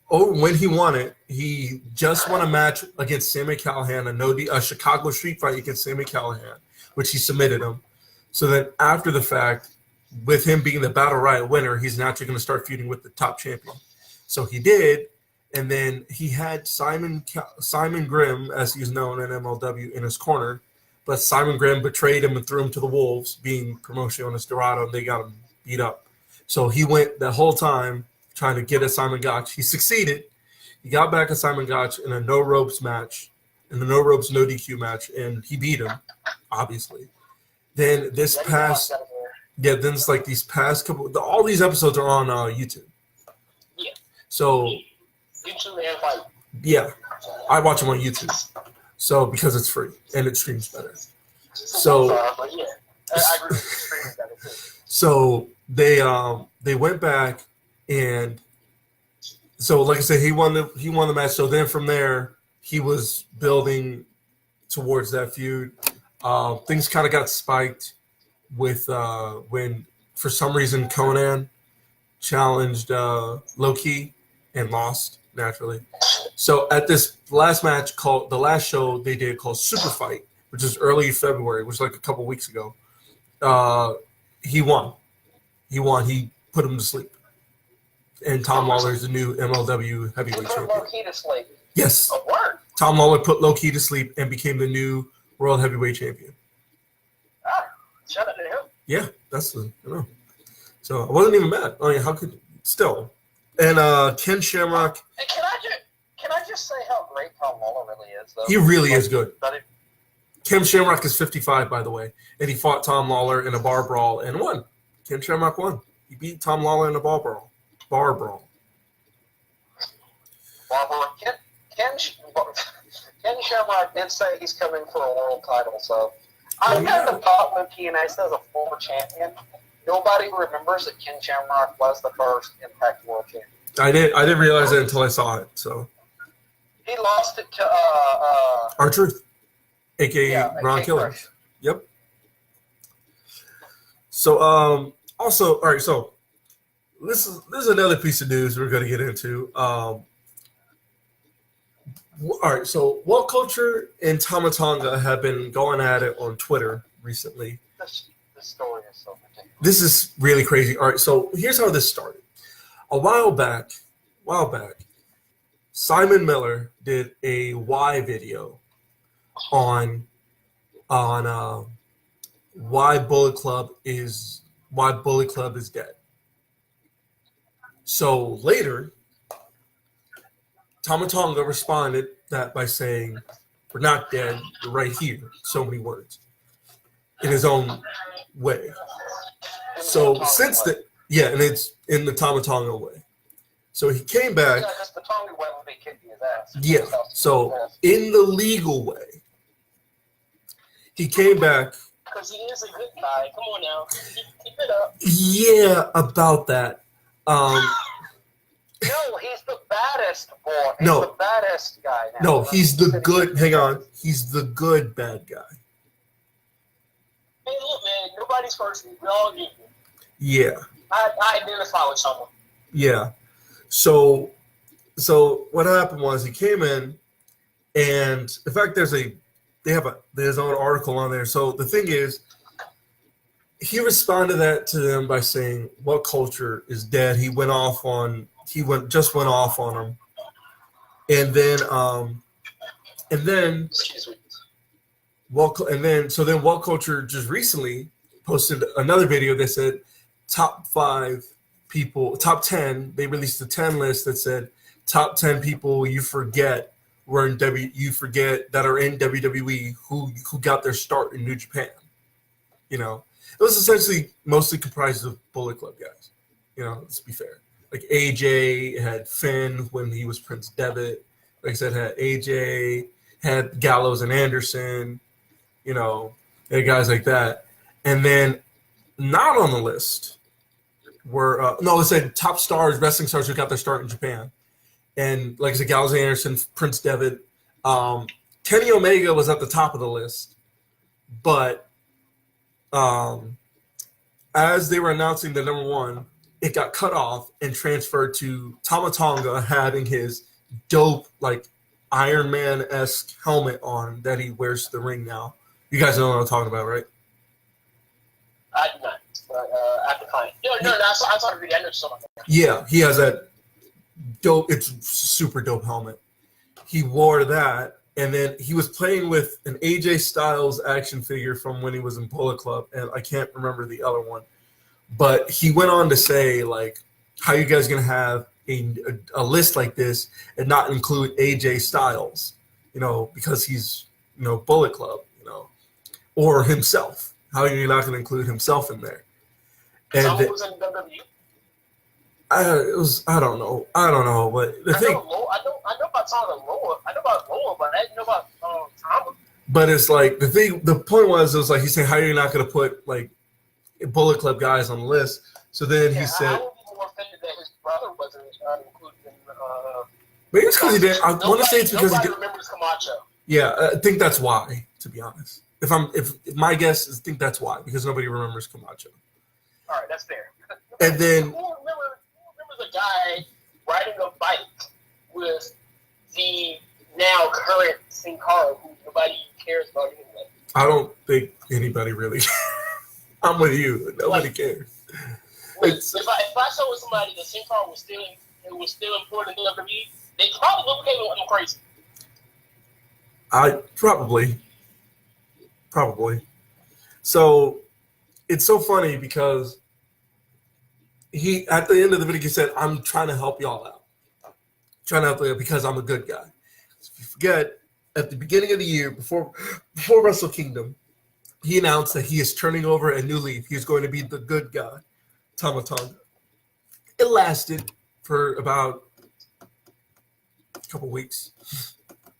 when he won it, he just won a match against Sami Callihan, a Chicago street fight against Sami Callihan, which he submitted him. So then after the fact, with him being the Battle Riot winner, he's naturally going to start feuding with the top champion. So he did, and then he had Simon Grimm, as he's known in MLW, in his corner. But Simon Grimm betrayed him and threw him to the wolves, being Promociones Dorado, and they got him beat up. So he went the whole time trying to get at Simon Gotch. He succeeded. He got back at Simon Gotch in a no-ropes match, in a no-ropes, no-DQ match, and he beat him, obviously. Then this past, then it's like these past couple, all these episodes are on YouTube. Yeah. So, YouTube and fight. yeah, I watch them on YouTube. So because it's free and it streams better. So But yeah, I agree with the streaming better too. so they went back, and so like I said, he won the match. So then from there he was building towards that feud. Things kind of got spiked with when for some reason Conan challenged Low Ki and lost naturally. So at this last match the last show they did called Super Fight, which is early February, which was like a couple weeks ago, he won. He put him to sleep. And Tom Lawler is the new MLW heavyweight Put champion. Low Ki to sleep. Yes. A word. Tom Lawler put Low Ki to sleep and became the new world heavyweight champion. Shout out to him. Yeah, So I wasn't even mad. I mean, how could still? And Ken Shamrock, And can I just say how great Tom Lawler really is, though? he really is good. But it- Ken Shamrock is 55, by the way, and he fought Tom Lawler in a bar brawl and won. Ken Shamrock won. He beat Tom Lawler in a bar brawl. Barbara, Ken Shamrock did say he's coming for a world title, so I kind of thought when TNA says a former champion, nobody remembers that Ken Shamrock was the first Impact World Champion. I didn't realize it until I saw it. So He lost it to R-Truth, aka Ron AK Killer. Crush. Yep. So also, all right, so this is another piece of news we're going to get into. All right, so What Culture and Tama Tonga have been going at it on Twitter recently. This story is so ridiculous. This is really crazy. All right, so here's how this started. A while back, Simon Miller did a why video on why Bullet Club is dead. So later, Tama Tonga responded that by saying, "We're not dead. We're right here." So many words in his own way. So Tonga since way. the and it's in the Tama Tonga way. So he came back. Yeah, because the Tonga way would be kicking his ass. Yeah. So in the legal way, he came back. Because he is a good guy. Come on now. Keep it up. Yeah, about that. No, he's the baddest boy. He's No. the baddest guy now. No, he's the good. Hang on, he's the good bad guy. Hey, look, man. Nobody's first. We all get it. Yeah. I identify with someone. Yeah. So what happened was he came in, and in fact, there's his own article on there. So the thing is, he responded to them by saying, "What culture is dead?" He went off on him, and then Excuse me. What Culture just recently posted another video that said top 10. They released a 10 list that said top 10 people you forget that are in WWE who got their start in New Japan. You know, it was essentially mostly comprised of Bullet Club guys. You know, let's be fair. Like AJ, had Finn when he was Prince Devitt. Like I said, had AJ, had Gallows and Anderson. You know, had guys like that. And then not on the list were it said top stars, wrestling stars who got their start in Japan. And like I said, Gallows and Anderson, Prince Devitt. Kenny Omega was at the top of the list, but as they were announcing the number one, it got cut off and transferred to Tama Tonga, having his dope like Iron Man-esque helmet on that he wears to the ring now. You guys know what I'm talking about, right? I do not. But I decline. No. I saw the video. I know something like that. Yeah, he has that dope. It's super dope helmet. He wore that, and then he was playing with an AJ Styles action figure from when he was in Bullet Club, and I can't remember the other one. But he went on to say, like, how you guys gonna have a list like this and not include AJ Styles, you know, because he's, you know, Bullet Club, you know, or himself. How are you not gonna include himself in there? And Someone was in WWE. I don't know, but the I thing. know about Tonga Loa. I know about Loa, but I didn't know about Tama. But it's like the point was, it was like he's saying, how are you not going to put like Bullet Club guys on the list? So then he said, I would be more offended that his brother wasn't included in. maybe it's because he did. I want to say it's because he nobody did. remembers Camacho. Yeah, I think that's why. To be honest, if my guess is, I think that's why, because nobody remembers Camacho. All right, that's fair. And then Who remembers a guy riding a bike with the now current Sin Cara, who nobody cares about anyway? I don't think anybody really. I'm with you. Nobody cares. It's- If I saw somebody that Sin Cara was still important in WWE, they probably look at him crazy. I probably. So it's so funny because he, at the end of the video, he said, "I'm trying to help y'all out, because I'm a good guy." So if you forget, at the beginning of the year, before Wrestle Kingdom, he announced that he is turning over a new leaf. He's going to be the good guy, Tama Tonga. It lasted for about a couple weeks.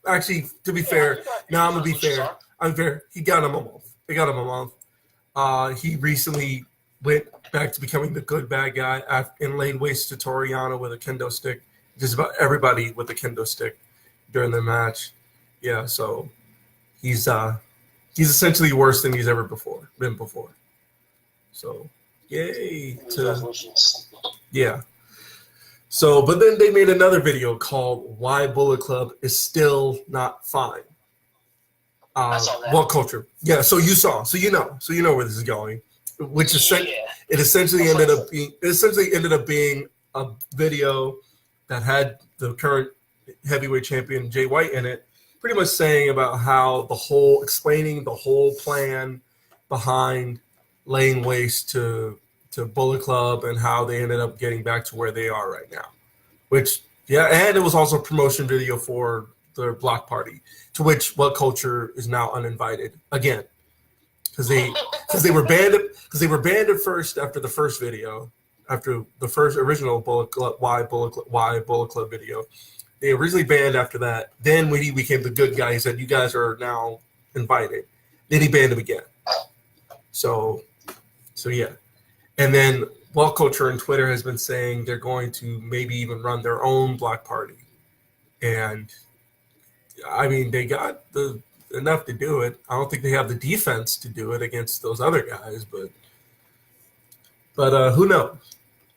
Actually, to be fair, now I'm gonna be fair. I'm fair. He got him a month. They got him a month. He recently went back to becoming the good bad guy and laid waste to Toriano with a kendo stick. Just about everybody with a kendo stick during the match. Yeah, so he's essentially worse than he's ever been before. So yay to yeah. So, but then they made another video called "Why Bullet Club is Still Not Fine." I saw that. What culture? Yeah. So you saw. So you know where this is going. Which is it essentially ended up being a video that had the current heavyweight champion Jay White in it, pretty much saying about how explaining the whole plan behind laying waste to Bullet Club and how they ended up getting back to where they are right now. Which, yeah, and it was also a promotion video for their block party, to which What Culture is now uninvited again. because they were banned at first after the first video, after the first original Bullet Club Bullet Club video. They originally banned after that. Then when he became the good guy, he said, "You guys are now invited." Then he banned him again. So yeah. And then Ball Culture and Twitter has been saying they're going to maybe even run their own block party. And I mean, they got enough to do it. I don't think they have the defense to do it against those other guys, but who knows?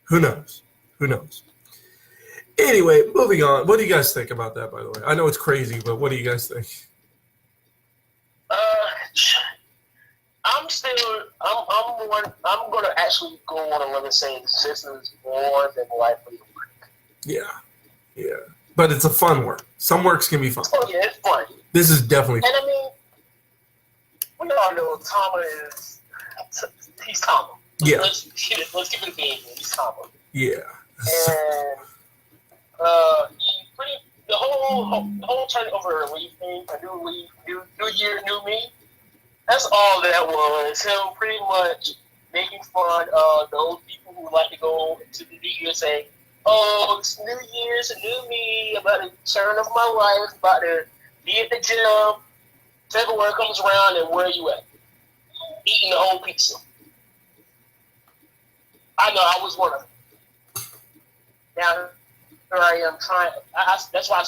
Who knows? Who knows? Anyway, moving on. What do you guys think about that, by the way? I know it's crazy, but what do you guys think? I'm going to actually go on a limb and say this is more than likely work. Yeah. But it's a fun work. Some works can be fun. Oh, yeah, it's fun. This is definitely fun. And I mean, we all know Tama he's Tama. Yeah. Let's give it a being. He's Tama. Yeah. And the whole turnover league thing, a new league, new year, new me. That's all that was. Him pretty much making fun of those people who like to go to the new year and say, "Oh, it's New Year's, a new me, about to turn of my life, about to be at the gym." February comes around, and where are you at? Eating the old pizza. I know, I was one of them. Now, here I am trying. That's why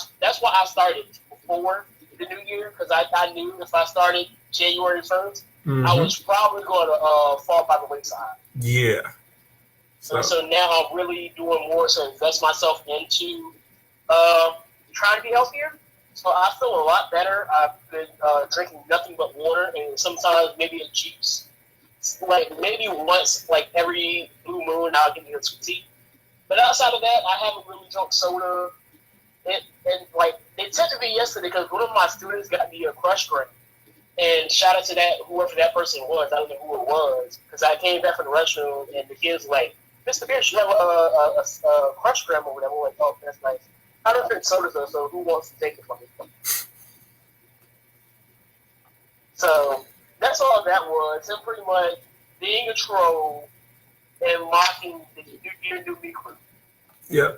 I started before the new year, because I knew if I started January 1st, I was probably going to fall by the wayside. Yeah. So now I'm really doing more to invest myself into trying to be healthier. So I feel a lot better. I've been drinking nothing but water and sometimes maybe a juice. Like maybe once, like every blue moon, I'll give you a sweet tea. But outside of that, I haven't really drunk soda. And like it texted me yesterday because one of my students got me a Crush Cream. And shout out to whoever that person was. I don't know who it was because I came back from the restroom and the kids were like, "Mr. Pierce, you have a Crush Cream or whatever." I'm like, "Oh, that's nice." I don't drink sodas though, so who wants to take it from me? So that's all that was. And pretty much being a troll and mocking the new me crew. Yeah,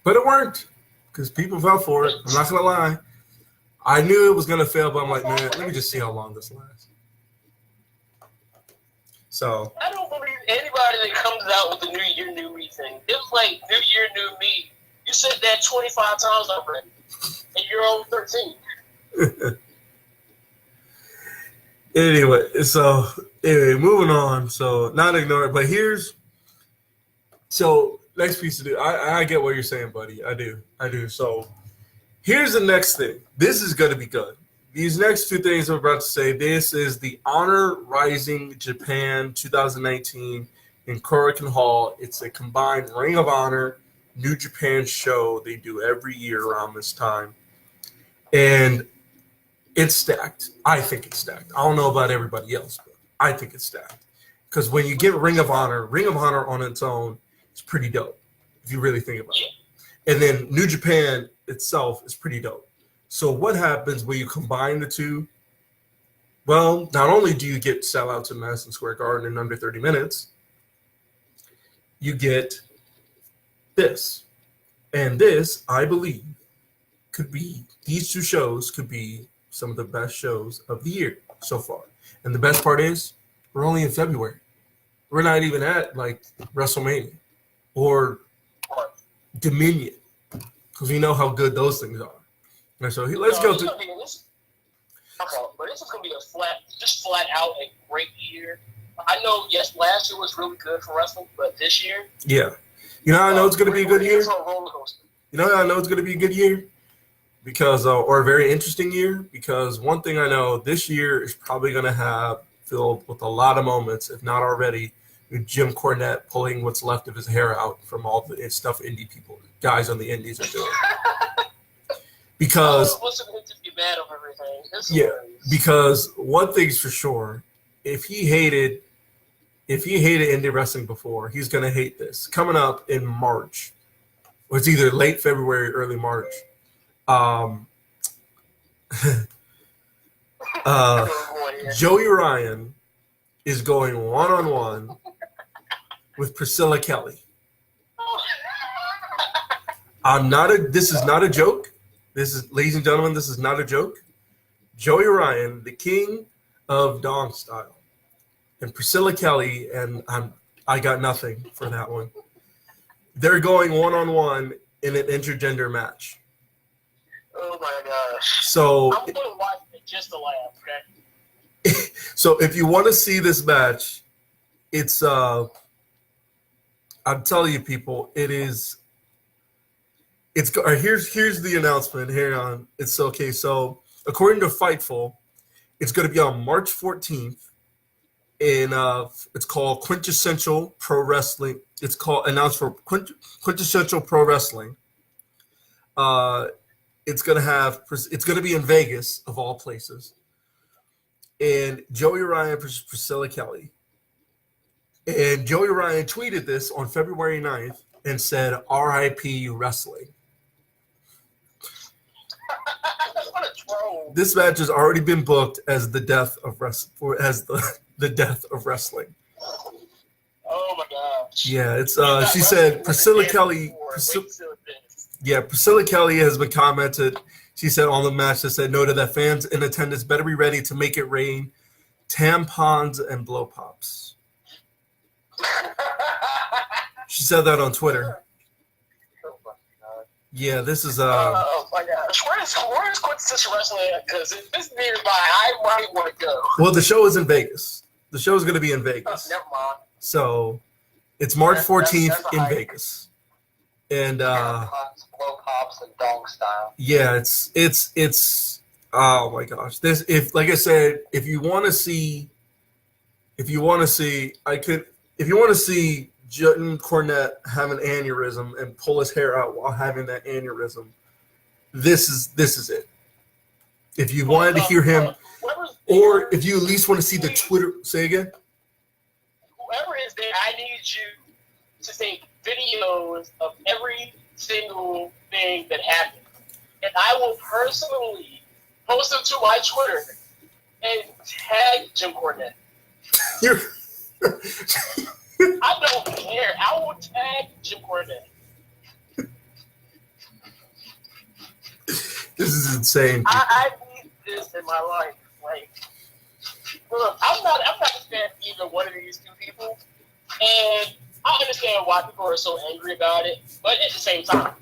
but it worked because people fell for it. I'm not gonna lie. I knew it was gonna fail, but I'm like, man, let me just see how long this lasts. So I don't believe anybody that comes out with the New Year, New Me thing. It was like New Year, New Me. You said that 25 times already, and you're only 13. Anyway, moving on. So not ignore it, but next piece to do. I get what you're saying, buddy. I do. So here's the next thing. This is going to be good. These next two things I'm about to say, this is the Honor Rising Japan 2019 in Korakuen Hall. It's a combined Ring of Honor, New Japan show they do every year around this time. And it's stacked. I think it's stacked. I don't know about everybody else, but I think it's stacked. Because when you get Ring of Honor on its own, it's pretty dope, if you really think about it. And then New Japan itself is pretty dope. So what happens when you combine the two? Well, not only do you get sellouts in Madison Square Garden in under 30 minutes, you get this. And this, I believe, these two shows could be some of the best shows of the year so far. And the best part is, we're only in February. We're not even at, like, WrestleMania or Dominion, because we know how good those things are. And so let's go to... But this is going to be flat out a great year. I know, yes, last year was really good for wrestling, but this year... Yeah. You know how I know it's going to be a good year? You know how I know it's going to be a good year? Because, or a very interesting year? Because one thing I know, this year is probably going to have filled with a lot of moments, if not already, with Jim Cornette pulling what's left of his hair out from all the stuff indie people, guys on the indies are doing. Because because one thing's for sure, if he hated indie wrestling before, he's gonna hate this. Coming up in March, or it's either late February, early March. Joey Ryan is going one-on-one with Priscilla Kelly. This is not a joke. This is, ladies and gentlemen, this is not a joke. Joey Ryan, the king of Dong Style, and Priscilla Kelly, and I got nothing for that one. They're going one-on-one in an intergender match. Oh my gosh. So I'm going to watch it just to laugh, okay? So if you want to see this match, it's I'm telling you, people, it's here's the announcement. Hang on, it's okay. So according to Fightful, it's going to be on March 14th, and it's called Quintessential Pro Wrestling. It's called announced for Quintessential Pro Wrestling. It's going to be in Vegas of all places. And Joey Ryan versus Priscilla Kelly. And Joey Ryan tweeted this on February 9th and said, "R.I.P. Wrestling." What a troll. This match has already been booked as the death of the death of wrestling. Oh my gosh. Yeah, it's she said Priscilla Kelly. Priscilla Kelly has been commented. She said on the match that said noted that fans in attendance better be ready to make it rain tampons and blow pops. She said that on Twitter. Yeah, this is oh my gosh. Where's Quintessential Wrestling at? Because if it's nearby, I might want to go. well, the show is in Vegas. The show is going to be in Vegas. Never mind. So it's March 14th That's in hype. Vegas. And Blow pops and Dong Style. yeah, it's oh my gosh. This, if like I said, if you want to see Judson Cornette have an aneurysm and pull his hair out while having that aneurysm, this is it. If you wanted to hear him, or if you at least want to see the Twitter, say again. Whoever is there, I need you to take videos of every single thing that happened. And I will personally post them to my Twitter and tag Jim Cornette. You're I don't care. I will tag Jim Cornette. This is insane. I need this in my life. Like, look, I'm not a fan of either one of these two people, and I understand why people are so angry about it. But at the same time,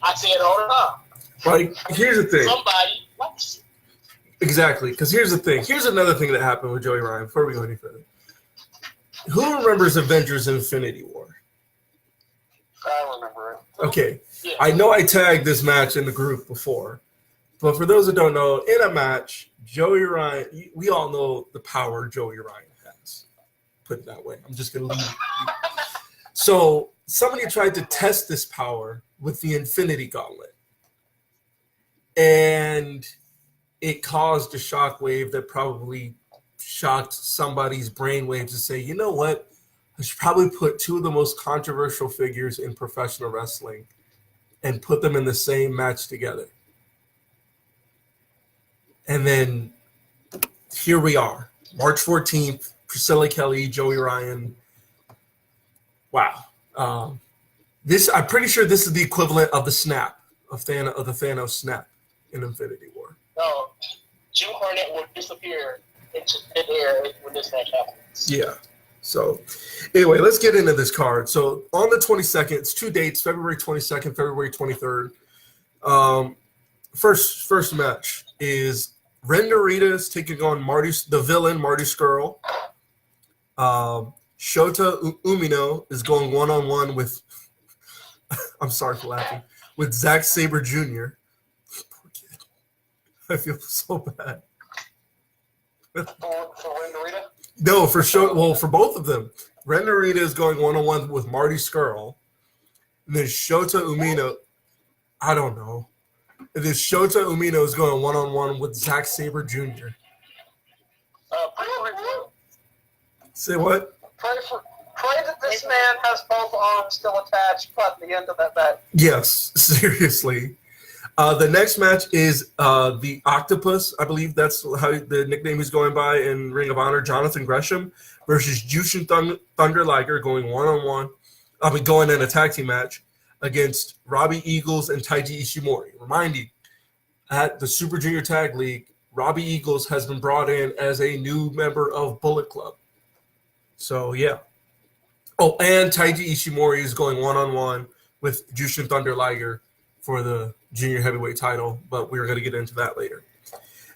I say it all the time. Like, here's the thing. Somebody likes it. Exactly, because here's the thing. Here's another thing that happened with Joey Ryan before we go any further. Who remembers Avengers Infinity War? I remember it. Okay, Yeah. I know I tagged this match in the group before, but for those that don't know, in a match, Joey Ryan, we all know the power Joey Ryan has. Put it that way. I'm just going to leave you. So somebody tried to test this power with the Infinity Gauntlet, and it caused a shockwave that probably shocked somebody's brainwaves to say, you know what? I should probably put two of the most controversial figures in professional wrestling and put them in the same match together. And then here we are, March 14th, Priscilla Kelly, Joey Ryan. Wow. I'm pretty sure this is the equivalent of the snap, of the Thanos snap in Infinity War. No, Jim Cornette will disappear into thin air when this match happens. Yeah. So anyway, let's get into this card. So on the 22nd, it's two dates, February 22nd, February 23rd. First match is Ren Narita taking on the villain, Marty Scurll. Shota Umino is going one-on-one with, I'm sorry for laughing, with Zack Sabre Jr. Poor kid. I feel so bad. For Ren Narita? No, for both of them. Ren Narita is going one-on-one with Marty Scurll. And then Shota Umino, I don't know. And then Shota Umino is going one-on-one with Zack Sabre Jr. Say what? Pray that this man has both arms still attached at the end of that bet. Yes, seriously. The next match is the Octopus. I believe that's how the nickname he's going by in Ring of Honor. Jonathan Gresham versus Jushin Thunder Liger going one-on-one. Going in a tag team match against Robbie Eagles and Taiji Ishimori. Reminding, at the Super Junior Tag League, Robbie Eagles has been brought in as a new member of Bullet Club. So, yeah. Oh, and Taiji Ishimori is going one-on-one with Jushin Thunder Liger for the junior heavyweight title, but we're going to get into that later.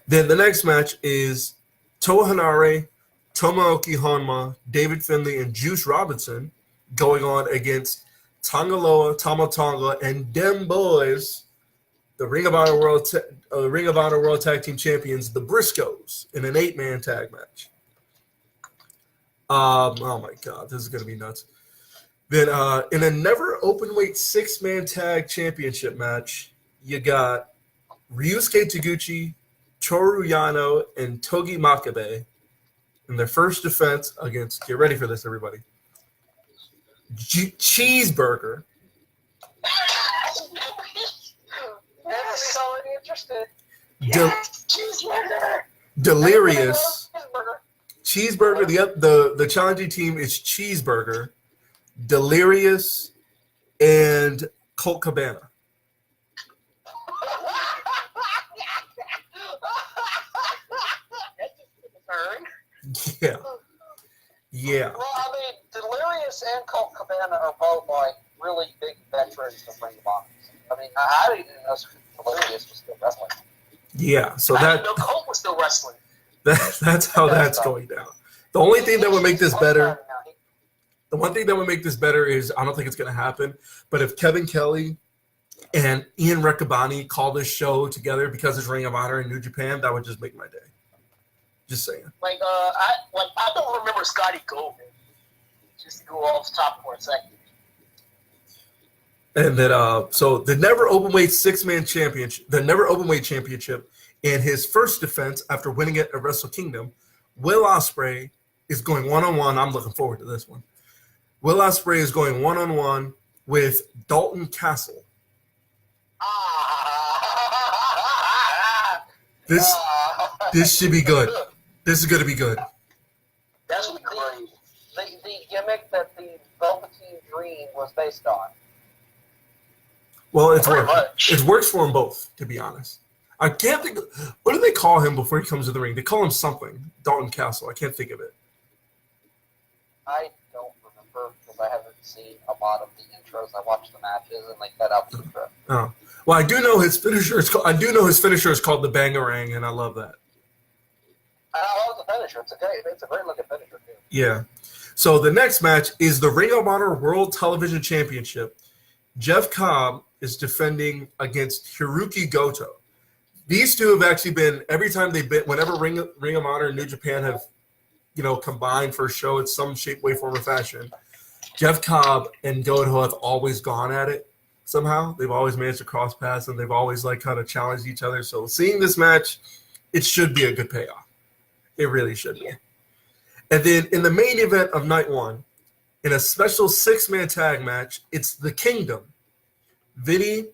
Then the next match is Toa Hanare, Tomoaki Honma, David Finlay, and Juice Robinson going on against Tangaloa, Tama Tonga, and them boys, the Ring of Honor World Tag Team Champions, the Briscoes, in an 8-man tag match. Oh my God, this is going to be nuts. Then in a never openweight 6-man tag championship match, you got Ryusuke Taguchi, Toru Yano, and Togi Makabe in their first defense against, get ready for this, everybody, Cheeseburger. That is so interesting. Cheeseburger. Delirious. Cheeseburger. Cheeseburger. The challenging team is Cheeseburger, Delirious, and Colt Cabana. Yeah. Yeah. Well, I mean, Delirious and Colt Cabana are both like really big veterans of Ring of Honor. I mean, I didn't even know Delirious was still wrestling. Yeah. So I that didn't know Colt was still wrestling. that's how that's going down. The only thing that would make this better, the one thing that would make this better is, I don't think it's going to happen, but if Kevin Kelly and Ian Riccaboni call this show together because it's Ring of Honor in New Japan, that would just make my day. Just saying. I don't remember Scotty Goldman. Just to go off the top for a second. And then, so the never openweight 6-man championship, the never openweight championship, in his first defense after winning it at Wrestle Kingdom, Will Ospreay is going one-on-one. I'm looking forward to this one. Will Ospreay is going one-on-one with Dalton Castle. This should be good. This is going to be good. That's gonna be great. The gimmick that the Velveteen Dream was based on. Well, it's Pretty working. much. It works for him both, to be honest. I can't think of, what do they call him before he comes to the ring? They call him something. Dalton Castle. I can't think of it. I don't remember because I haven't seen a lot of the intros. I watched the matches and like that out the intro. Oh. Well, I do know his finisher is called, the Bangarang, and I love that. I love the finisher. It's a great looking finisher too. Yeah. So the next match is the Ring of Honor World Television Championship. Jeff Cobb is defending against Hiroki Goto. These two have actually been, every time they've been, whenever Ring of Honor and New Japan have, combined for a show in some shape, way, form, or fashion, Jeff Cobb and Goto have always gone at it somehow. They've always managed to cross paths, and they've always kind of challenged each other. So seeing this match, it should be a good payoff. It really should be. And then in the main event of night one, in a special 6-man tag match, it's the Kingdom. Vinny,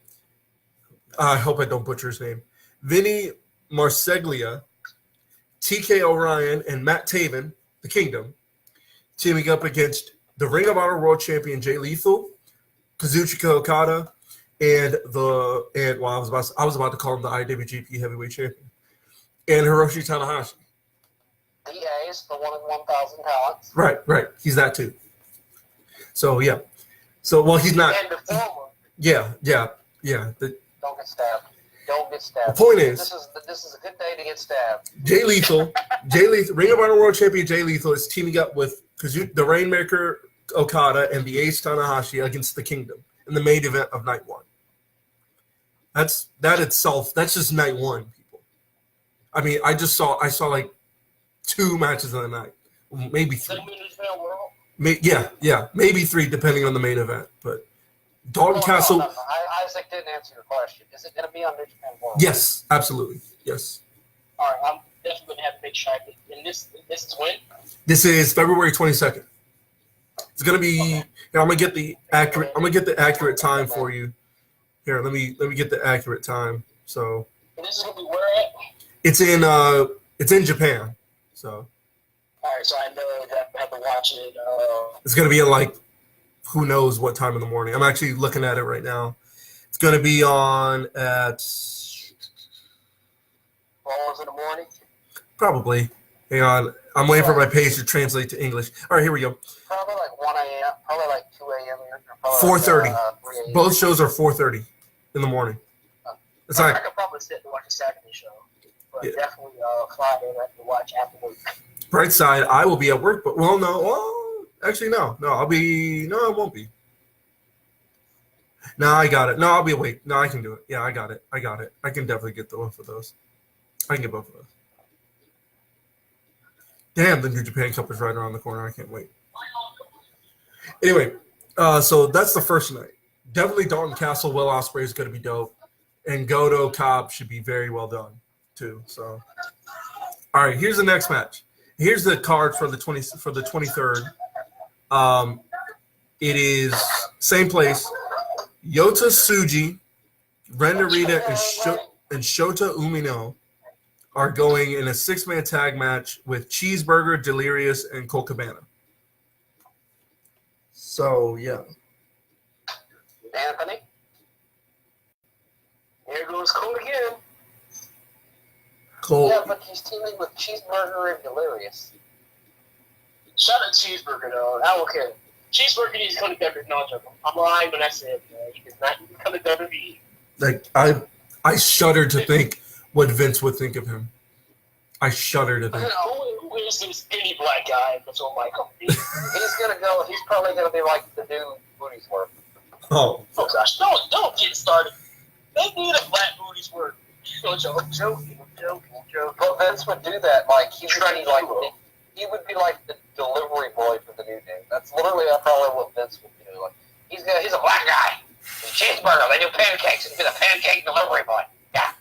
I hope I don't butcher his name, Vinny Marseglia, TK O'Ryan, and Matt Taven, the Kingdom, teaming up against the Ring of Honor World Champion Jay Lethal, Kazuchika Okada, and I was about to call him the IWGP Heavyweight Champion, and Hiroshi Tanahashi. The A's, the 1 in 1,000 talents. Right. He's that too. So yeah. So he's not. And the former. Yeah. Don't get stabbed. Don't get stabbed. The point is, this is a good day to get stabbed. Jay Lethal, Ring of Honor World Champion Jay Lethal is teaming up with the Rainmaker Okada and the Ace Tanahashi against the Kingdom in the main event of night one. That's just night one, people. I mean, I saw like 2 matches in the night, maybe 3. Maybe 3 depending on the main event. But Dalton Castle. No. Isaac didn't answer your question. Is it going to be on New Japan World? Yes, absolutely. Yes. All right, I'm definitely going to have to make sure I get. And this is when? This is February 22nd. It's going to be. I'm going to get the accurate time for you. Here, let me get the accurate time. So And this is gonna be where at? it's in Japan. So All right, so I know that I have to watch it. it's gonna be at like who knows what time in the morning. I'm actually looking at it right now. It's gonna be on at 12 in the morning. probably. Hang on, I'm waiting for my page to translate to English. All right, here we go. Probably like 1 a.m. Probably like 2 a.m. here. 4:30. 3 a.m. Both shows are 4:30 in the morning. It's I like could probably sit and watch a Saturday show, but Yeah. definitely Friday I have to watch after work. bright side. I will be at work, but actually no, I won't be. No, I got it. No, I'll be awake. No, I can do it. Yeah, I got it. I can definitely get the both of those. I can get both of those. Damn, the New Japan Cup is right around the corner. I can't wait. Anyway, so that's the first night. Definitely Dalton Castle, Will Ospreay is going to be dope, and Goto Cobb should be very well done too. So, all right, here's the next match. Here's the card for the 23rd. It is same place. Yota Tsuji, Ren Narita, and Shota Umino are going in a 6-man tag match with Cheeseburger, Delirious, and Colt Cabana. So, yeah. Anthony. Here goes Cole again. Colt. Yeah, but he's teaming with Cheeseburger and Delirious. Shout out Cheeseburger though. I don't care. Cheeseburger needs to come to WWE. No, I'm joking. I'm lying when I said he does not need to come to WWE. Like, I shudder to think what Vince would think of him. I shudder to think. Who is this skinny black guy that's on my company? He's probably gonna be like the dude Booty's work. Oh, Oh gosh, don't get started. They need a black booty's work. I'm joking. But Vince would do that. Like he would be like the delivery boy for the New Day. That's literally probably what Vince would do. Like he's a black guy. He's Cheeseburger. They do pancakes. He'd be the pancake delivery boy. Yeah.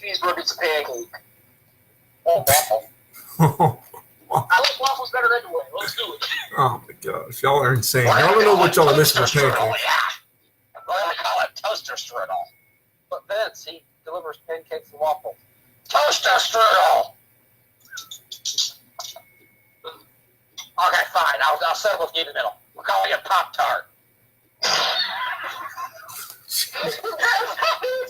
Cheeseburger's a pancake. Oh, waffle. I like waffles better anyway. Let's do it. Oh my gosh, y'all are insane. I don't know what y'all are missing with Toaster strudel, pancakes. yeah. I call it toaster strudel. But Vince, he delivers pancakes and waffles. Toaster strudel. Okay, fine. I'll settle with you in the middle. We'll call you Pop Tart.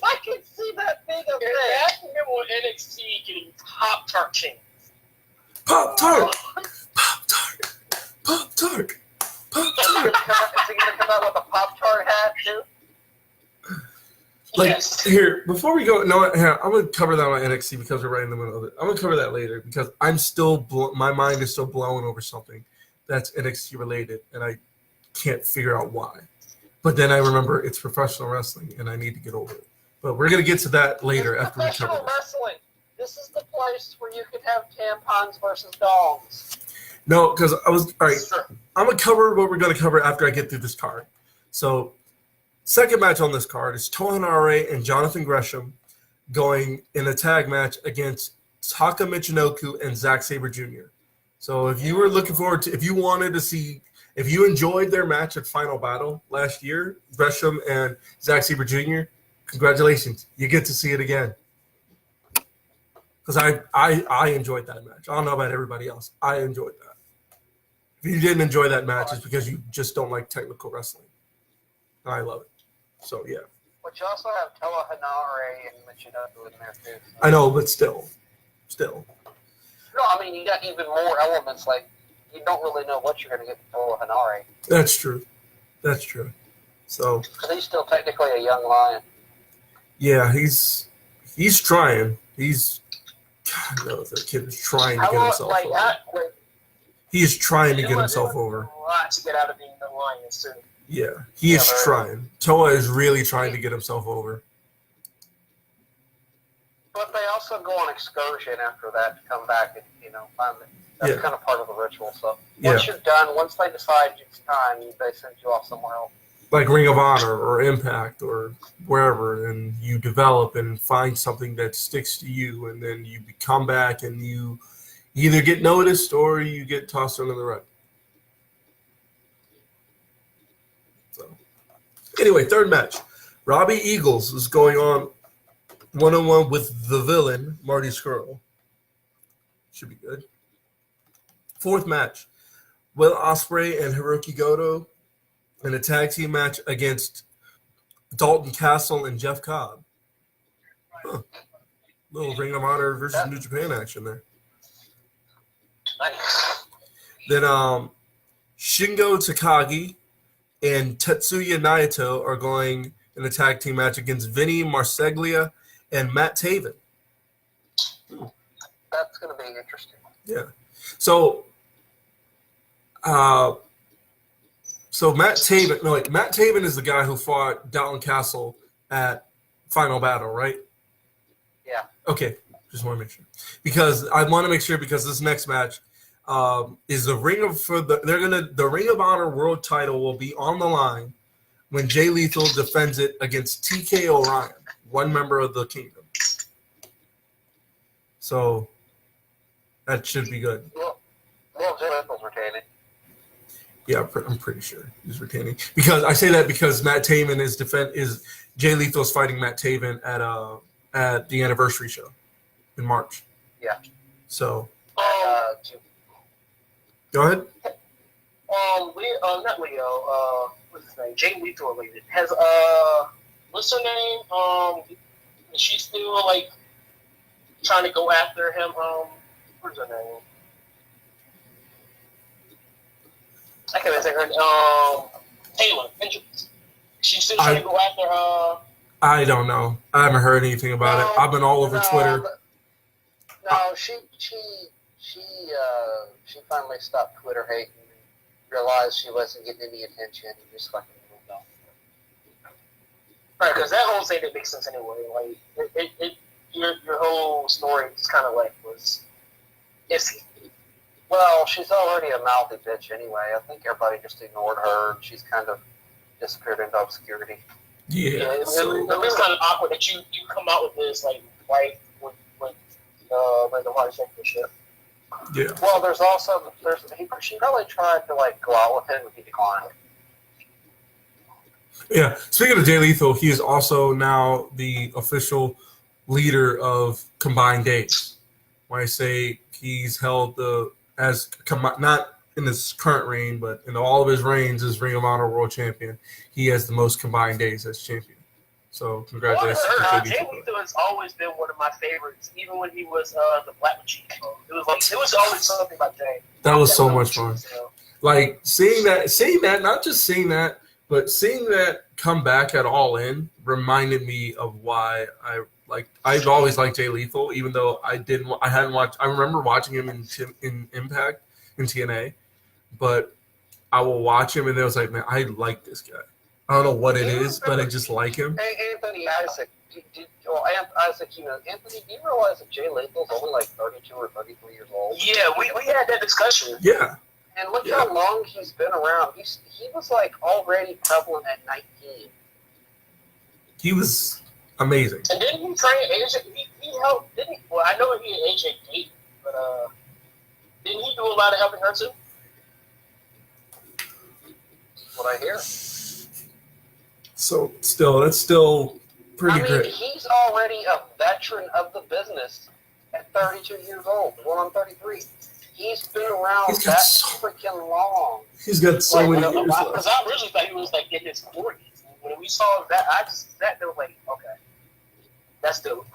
I can see that big of thing. I remember when NXT getting Pop-Tart chains. Pop Tart, Pop Tart, Pop Tart, Pop Tart. Is he gonna come out with a Pop Tart hat too? Like Yes. here, before we go, no, here, I'm gonna cover that on NXT because we're right in the middle of it. I'm gonna cover that later because I'm still my mind is still blown over something that's NXT related, and I can't figure out why. But then I remember it's professional wrestling, and I need to get over it. But we're gonna get to that later It's after we cover professional this. wrestling. This is the place where you can have tampons versus dongs. No, because I was all right. Sure. I'm gonna cover what we're gonna cover after I get through this card. So, second match on this card is Toa Henare and Jonathan Gresham going in a tag match against Taka Michinoku and Zack Sabre Jr. So, if you were looking forward to, if you enjoyed their match at Final Battle last year, Gresham and Zack Sabre Jr., congratulations, you get to see it again. Because I enjoyed that match. I don't know about everybody else. I enjoyed that. If you didn't enjoy that match, it's because you just don't like technical wrestling. I love it. So, yeah. But you also have Toa Henare and Michinoku in there too. I know, but still. No, I mean you got even more elements. Like you don't really know what you're going to get with Toa Henare That's true. So, because he's still technically a young lion. yeah, he's trying. God knows that kid is trying to get himself over. He is trying to get himself over. A lot to get out of being the Lions too. Yeah, he is trying. Toa is really trying to get himself over. But they also go on excursion after that to come back and find it. That's Yeah. kind of part of the ritual. So Yeah. once you're done, once they decide it's time, they send you off somewhere else. Like Ring of Honor or Impact or wherever, and you develop and find something that sticks to you, and then you come back and you either get noticed or you get tossed under the rug. So Anyway, third match. Robbie Eagles is going on one-on-one with the villain, Marty Scurll. Should be good. Fourth match. Will Ospreay and Hiroki Goto in a tag team match against Dalton Castle and Jeff Cobb. Huh. Little Ring of Honor versus New Japan action there. Nice. Then Shingo Takagi and Tetsuya Naito are going in a tag team match against Vinny Marseglia and Matt Taven. That's going to be interesting. Yeah. So Matt Taven is the guy who fought Dalton Castle at Final Battle, right? Yeah. Okay. Just want to make sure. Because I want to make sure because this next match is the Ring of Honor World Title will be on the line when Jay Lethal defends it against TK O'Ryan, one member of the Kingdom. So that should be good. Well, Jay Lethal's retaining. Yeah, I'm pretty sure he's retaining because I say that because Matt Taven is Jay Lethal's fighting Matt Taven at the anniversary show in March. Yeah. So go ahead. Not Leo. What's his name? Jay Lethal related. Has what's her name? Is she still like trying to go after him? What's her name? I can't even think her name. Taylor. She's still trying to go after I don't know. I haven't heard anything about it. I've been all over Twitter. No, she finally stopped Twitter hating and realized she wasn't getting any attention and just fucking moved on. Right, because that whole thing didn't make sense anyway. Like your whole story just kind of like was iffy. Well, she's already a mouthy bitch anyway. I think everybody just ignored her and she's kind of disappeared into obscurity. Yeah. It was kind of awkward that you come out with this like right when the Hard Championship. Yeah. Well, she probably tried to like go out with him and he declined. Yeah. Speaking of Jay Lethal, he is also now the official leader of Combined Days. When I say he's held not in his current reign, but in all of his reigns as Ring of Honor World Champion, he has the most combined days as champion. So congratulations to Jay Lethal has always been one of my favorites, even when he was the Black Chief. It was always something about Jay. That was so much fun. Like seeing that, not just seeing that, but seeing that come back at All In reminded me of why I've always liked Jay Lethal, even though I remember watching him in Impact in TNA, but I will watch him and it was like, man, I like this guy. I don't know what it is, but I just like him. Hey, Anthony Isaac. Anthony, do you realize that Jay Lethal's only like 32 or 33 years old? Yeah, we had that discussion. Yeah. And look how long he's been around. He was like already prevalent at 19. He was amazing. And didn't he train AJ? He helped, didn't he? Well, I know he had AJ Gate, but didn't he do a lot of helping her too? What I hear. So that's still pretty great. He's already a veteran of the business at 32 years old. Well, I'm 33. He's been around freaking long. He's got so many years left. Because I originally thought he was like in his 40s. When we saw that, I just sat there like, okay, that's dope.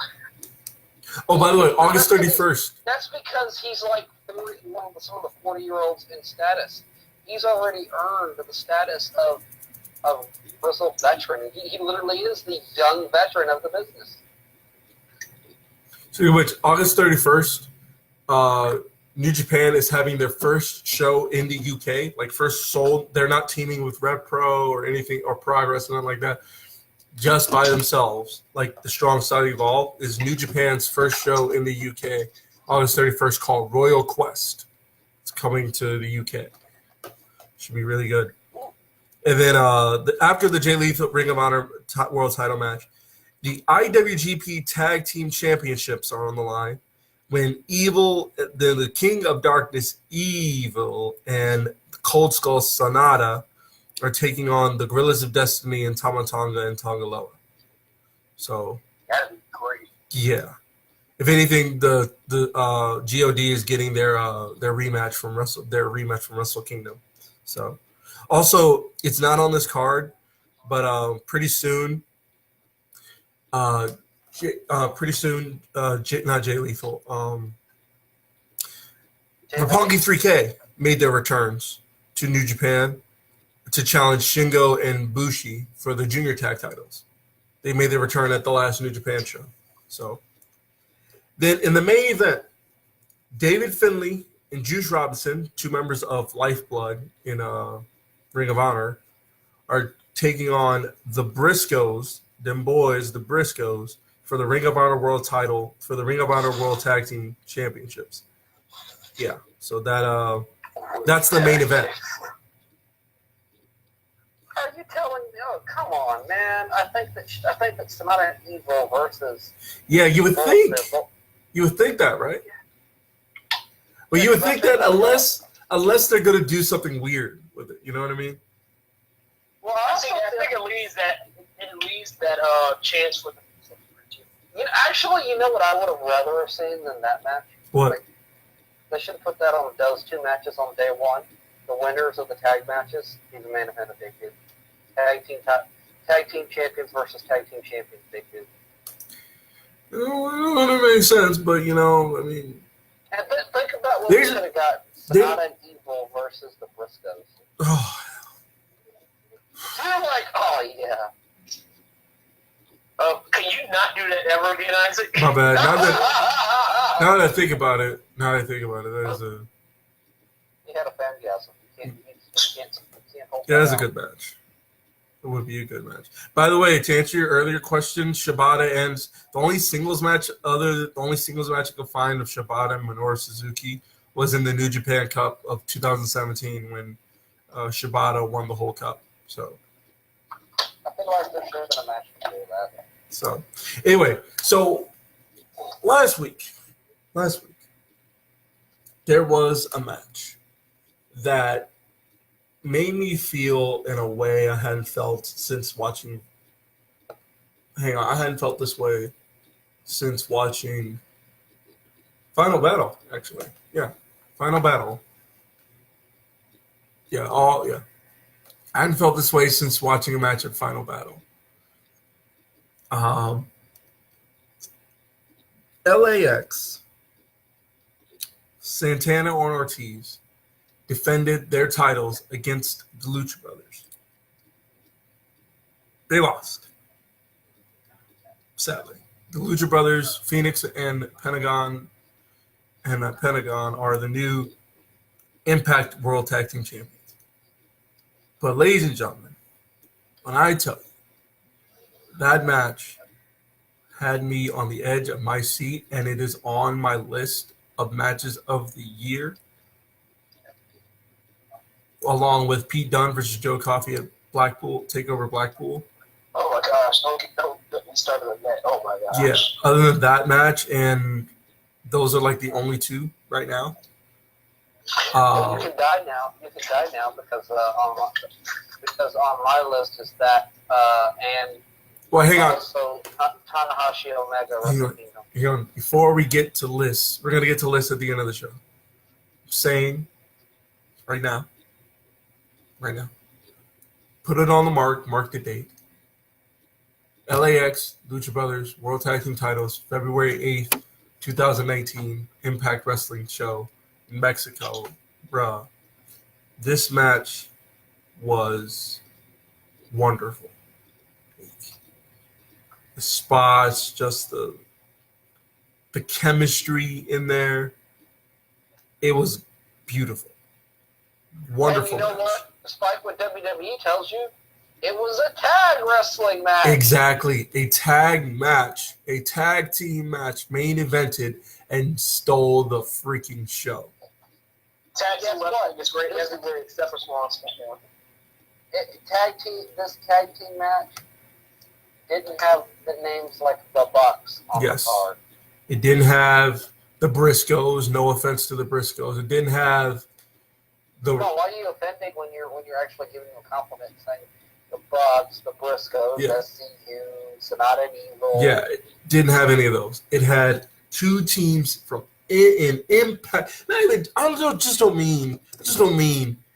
Oh, by the way, August 31st. That's because he's like some of the 40-year-olds in status. He's already earned the status of Brazil veteran. He literally is the young veteran of the business. So, which August 31st, New Japan is having their first show in the UK, like first sold. They're not teaming with Rev Pro or anything or Progress or nothing like that. Just by themselves, like the Strong Style Evolve is New Japan's first show in the UK, August 31st, called Royal Quest. It's coming to the UK. Should be really good. And then after the Jay Lethal Ring of Honor World Title match, the IWGP Tag Team Championships are on the line. When the King of Darkness, Evil, and Cold Skull Sonata are taking on the Gorillas of Destiny and Tama Tonga and Tongaloa. So That'd be great. yeah, if anything, the God is getting their rematch from Wrestle Kingdom. So also, it's not on this card, but pretty soon, not Jay Lethal, Roppongi 3K made their returns to New Japan to challenge Shingo and Bushi for the junior tag titles. They made their return at the last New Japan show. So then in the main event, David Finlay and Juice Robinson, two members of Lifeblood in Ring of Honor, are taking on the Briscoes, them boys, the Briscoes, for the Ring of Honor World title, for the Ring of Honor World Tag Team Championships. Yeah, so that's the main event. Are you telling me? Oh, come on, man! I think that Sonata and Evil versus. Yeah, you would think that, right? Well, you would think that unless they're gonna do something weird with it, you know what I mean? Well, I think it leaves that chance for the. Actually, you know what I would have rather have seen than that match? What? Like, they should have put that on those two matches on day one. The winners of the tag matches, be the main event of day two. Tag team champions versus tag team champions, day two. You know, it makes sense, but I mean, And think about what we could have got: Sonata and Evil versus the Briscoes. oh, I'm like, oh yeah. Can you not do that ever again, Isaac? my bad. Now that I think about it, that is a He had a fangasm. You can't hold that is a out. good match. It would be a good match. By the way, to answer your earlier question, Shibata ends the only singles match I could find of Shibata and Minoru Suzuki was in the New Japan Cup of 2017 when Shibata won the whole cup. So I feel like there should have been a match to do that. So anyway, last week there was a match that made me feel in a way I hadn't felt since watching. I hadn't felt this way since watching Final Battle. Actually, yeah, Final Battle. Yeah, I hadn't felt this way since watching a match at Final Battle. LAX, Santana and Ortiz defended their titles against the Lucha Brothers. They lost. Sadly. The Lucha Brothers, Phoenix and Pentagon are the new Impact World Tag Team Champions. But ladies and gentlemen, when I tell you, that match had me on the edge of my seat, and it is on my list of matches of the year, along with Pete Dunne versus Joe Coffey at TakeOver Blackpool. Oh my gosh! Don't get me started on that. Oh my gosh! Yeah. Other than that match, and those are like the only two right now. You can die now. Because on my list is that and Well, hang on. also Tanahashi Omega Wrestle Kingdom. Hang on. Before we get to lists, we're gonna get to lists at the end of the show. I'm saying right now, put it on the mark the date. LAX Lucha Brothers World Tag Team Titles, February 8th, 2019, Impact Wrestling Show in Mexico. Bruh, this match was wonderful. The spots, just the chemistry in there. It was beautiful. Wonderful And you know match. what? Despite what WWE tells you, it was a tag wrestling match. Exactly. A tag match. A tag team match main evented and stole the freaking show. Tag Guess team what? wrestling is great everywhere except for SmackDown. This tag team match didn't have the names like the Bucks on Yes. the card. It didn't have the Briscoes. No offense to the Briscoes. It didn't have The No, why are you offended when you're actually giving them a compliment and saying the Bucks, the Briscoes, Yeah. SCU, Sonata and Evil? Yeah, it didn't have any of those. It had two teams from in Impact. Not even I just don't mean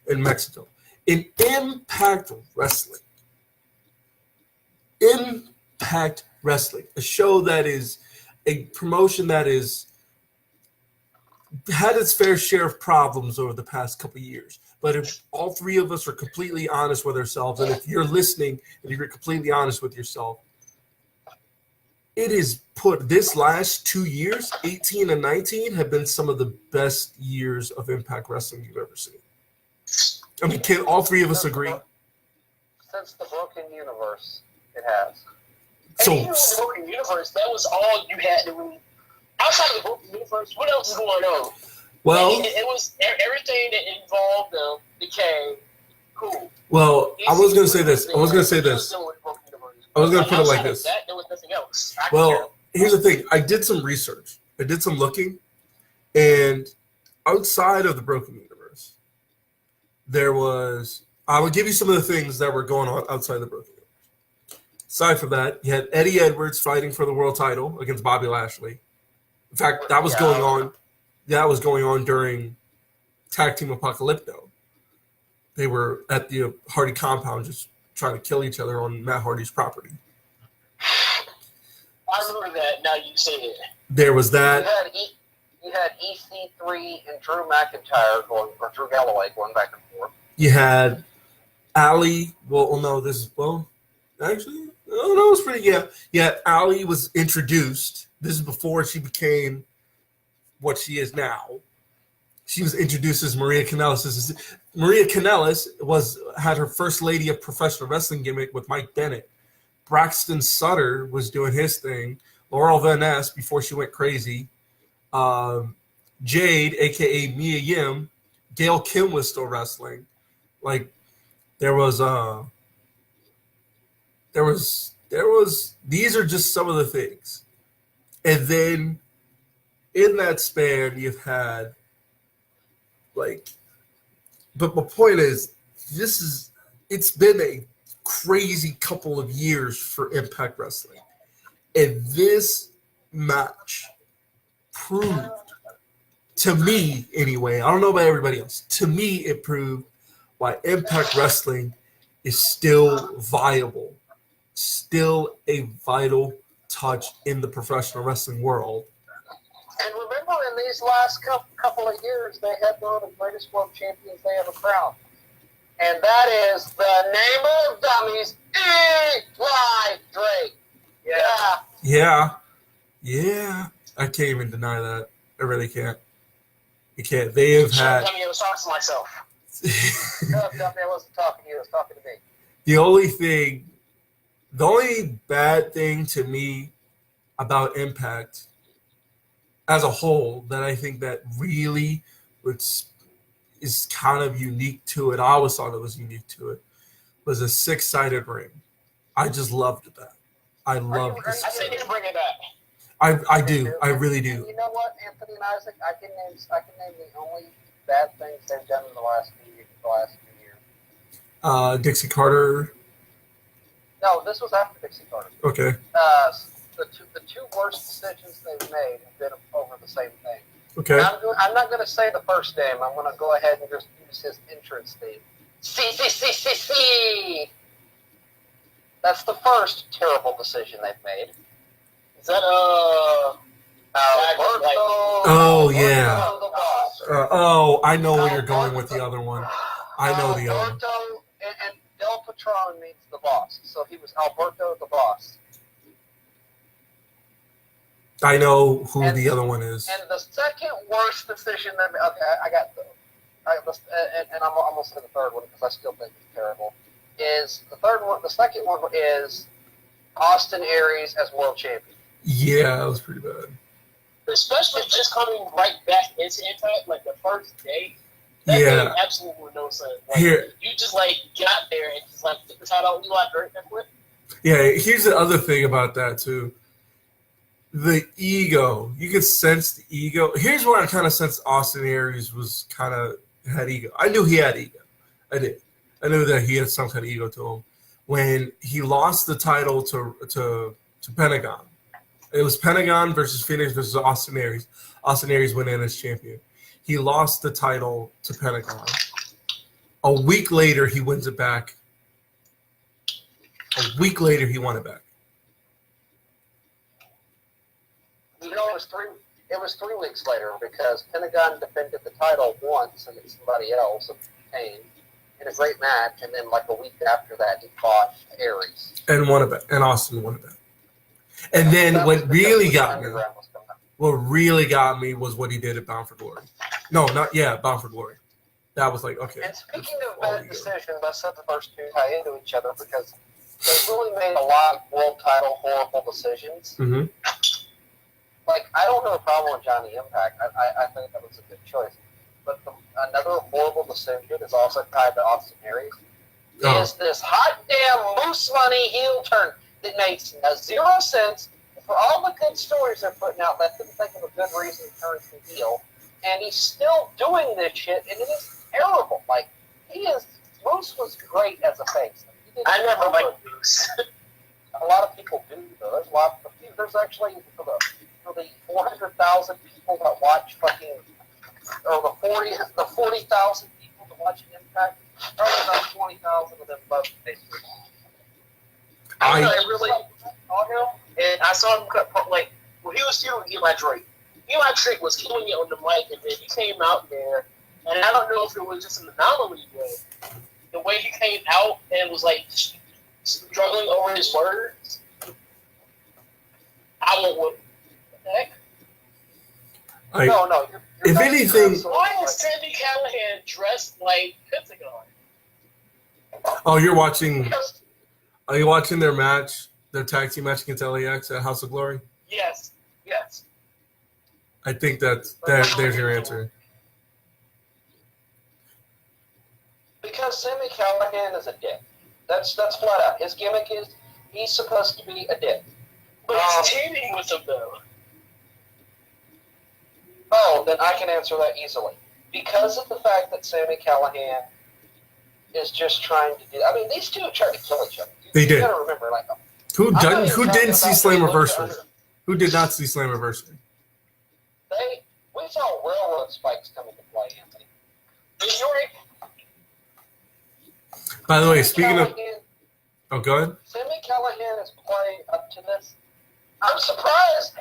in Mexico. In Impact Wrestling. Impact Wrestling, a show that is a promotion that is had its fair share of problems over the past couple of years. But if all three of us are completely honest with ourselves, and if you're listening and you're completely honest with yourself, it is put this last 2 years, 18 and 19, have been some of the best years of Impact Wrestling you've ever seen. I mean, can all three of us agree? Since the Broken Universe, it has. So, And even in the Broken Universe, that was all you had to really. Outside of the Broken Universe, what else is going on? well, It was everything that involved them became cool. well, I was going to say this. I was going to put it like this. That, there was nothing else. Well, here's the thing. I did some research. I did some looking, and outside of the Broken Universe, there was. I will give you some of the things that were going on outside the Broken Universe. Aside from that, you had Eddie Edwards fighting for the world title against Bobby Lashley. In fact, that was going on. That was going on during Tag Team Apocalypto. They were at the Hardy compound just trying to kill each other on Matt Hardy's property. I remember that. Now you say it. There was that. You had EC3 and Drew McIntyre or Drew Galloway going back and forth. You had Ali. Well, no, actually, no, it was pretty. Yeah. Ali was introduced. This is before she became what she is now. She was introduced as Maria Kanellis. Maria Kanellis had her first lady of professional wrestling gimmick with Mike Bennett. Braxton Sutter was doing his thing. Laurel Van Ness before she went crazy. Jade, aka Mia Yim. Gail Kim was still wrestling. Like there was. These are just some of the things. And then in that span, you've had but my point is, it's been a crazy couple of years for Impact Wrestling. And this match proved, to me anyway, I don't know about everybody else, to me it proved why Impact Wrestling is still viable, still a vital touch in the professional wrestling world. And remember, in these last couple of years, they had one of the greatest world champions they ever crowned. And that is the name of dummies, Eli Drake. Yeah. I can't even deny that. I really can't. You can't. They have had. I was talking to myself. No, dummy, I wasn't talking to you. I was talking to me. The only bad thing to me about Impact as a whole that I think that really is kind of unique to it, I always thought it was unique to it, was a six-sided ring. I just loved that. I loved this. I said, bring it back. I do. I really do. You know what, Anthony and Isaac? I can name the only bad things they've done in the last few years. Dixie Carter. No, this was after Dixie Carter. Okay. The two worst decisions they've made have been over the same thing. Okay. I'm not going to say the first name. I'm going to go ahead and just use his entrance theme. C. That's the first terrible decision they've made. Is that Alberto? Oh, yeah. Alberto the Boss. I know where you're going with the other one. I know the other one. Alberto and Del Patron means the boss, so he was Alberto the Boss. I know who the other one is. And the second worst decision that I'm almost to the third one because I still think it's terrible. Is the third one? The second one is Austin Aries as world champion. Yeah, that was pretty bad. Especially just coming right back into Impact, like the first day. That made absolutely no sense. Like, Here, you just got there and just took the title out. You Drake and quit. yeah. Here's the other thing about that too. The ego. You could sense the ego. Here's where I kind of sense Austin Aries was kind of had ego. I knew he had ego. I did. I knew that he had some kind of ego to him. When he lost the title to Pentagon, it was Pentagon versus Phoenix versus Austin Aries. Austin Aries went in as champion. He lost the title to Pentagon. A week later, he wins it back. A week later, he won it back. You know, it was 3 weeks later because Pentagon defended the title once against somebody else, Kane, in a great match, and then like a week after that, he fought Aries. And won it back. And Austin won it back. And then what really got me was what he did at Bound for Glory. Bound for Glory. That was like, okay. And speaking of bad decisions, I said the first two tie into each other because they really made a lot of world title horrible decisions. Mm-hmm. Like, I don't have a problem with Johnny Impact. I think that was a good choice. But another horrible decision is also tied to Austin Aries. Is this hot damn moose money heel turn that makes zero sense. For all the good stories they're putting out, let them think of a good reason to turn to heel. And he's still doing this shit, and it is terrible. Like, Moose was great as a face. I never liked Moose. A lot of people do, though. There's actually, for the 400,000 people that watch fucking, or the 40,000 people that watch Impact, probably about 20,000 of them love Facebook. I really saw him, and I saw him cut like when he was feuding with Eli Drake. Eli Drake was killing it on the mic, and then he came out there, and I don't know if it was just an anomaly, but the way he came out and was like struggling over his words, I won't what the heck. No. If anything, Why is Sami Callihan dressed like Pentagon? oh, you're watching. Are you watching their match, their tag team match against LAX at House of Glory? Yes. I think there's your answer. Because Sami Callihan is a dick. That's flat out. His gimmick is he's supposed to be a dick. But he's teaming with him, though. Oh, then I can answer that easily. Because of the fact that Sami Callihan is just trying to do... I mean, these two tried to kill each other. They did. You gotta remember, like... Who didn't see Slammiversary? Who did not see Slammiversary? We saw railroad spikes come into play, Anthony. By the way, speaking of... Oh, go ahead. Sami Callihan is playing up to this. I'm surprised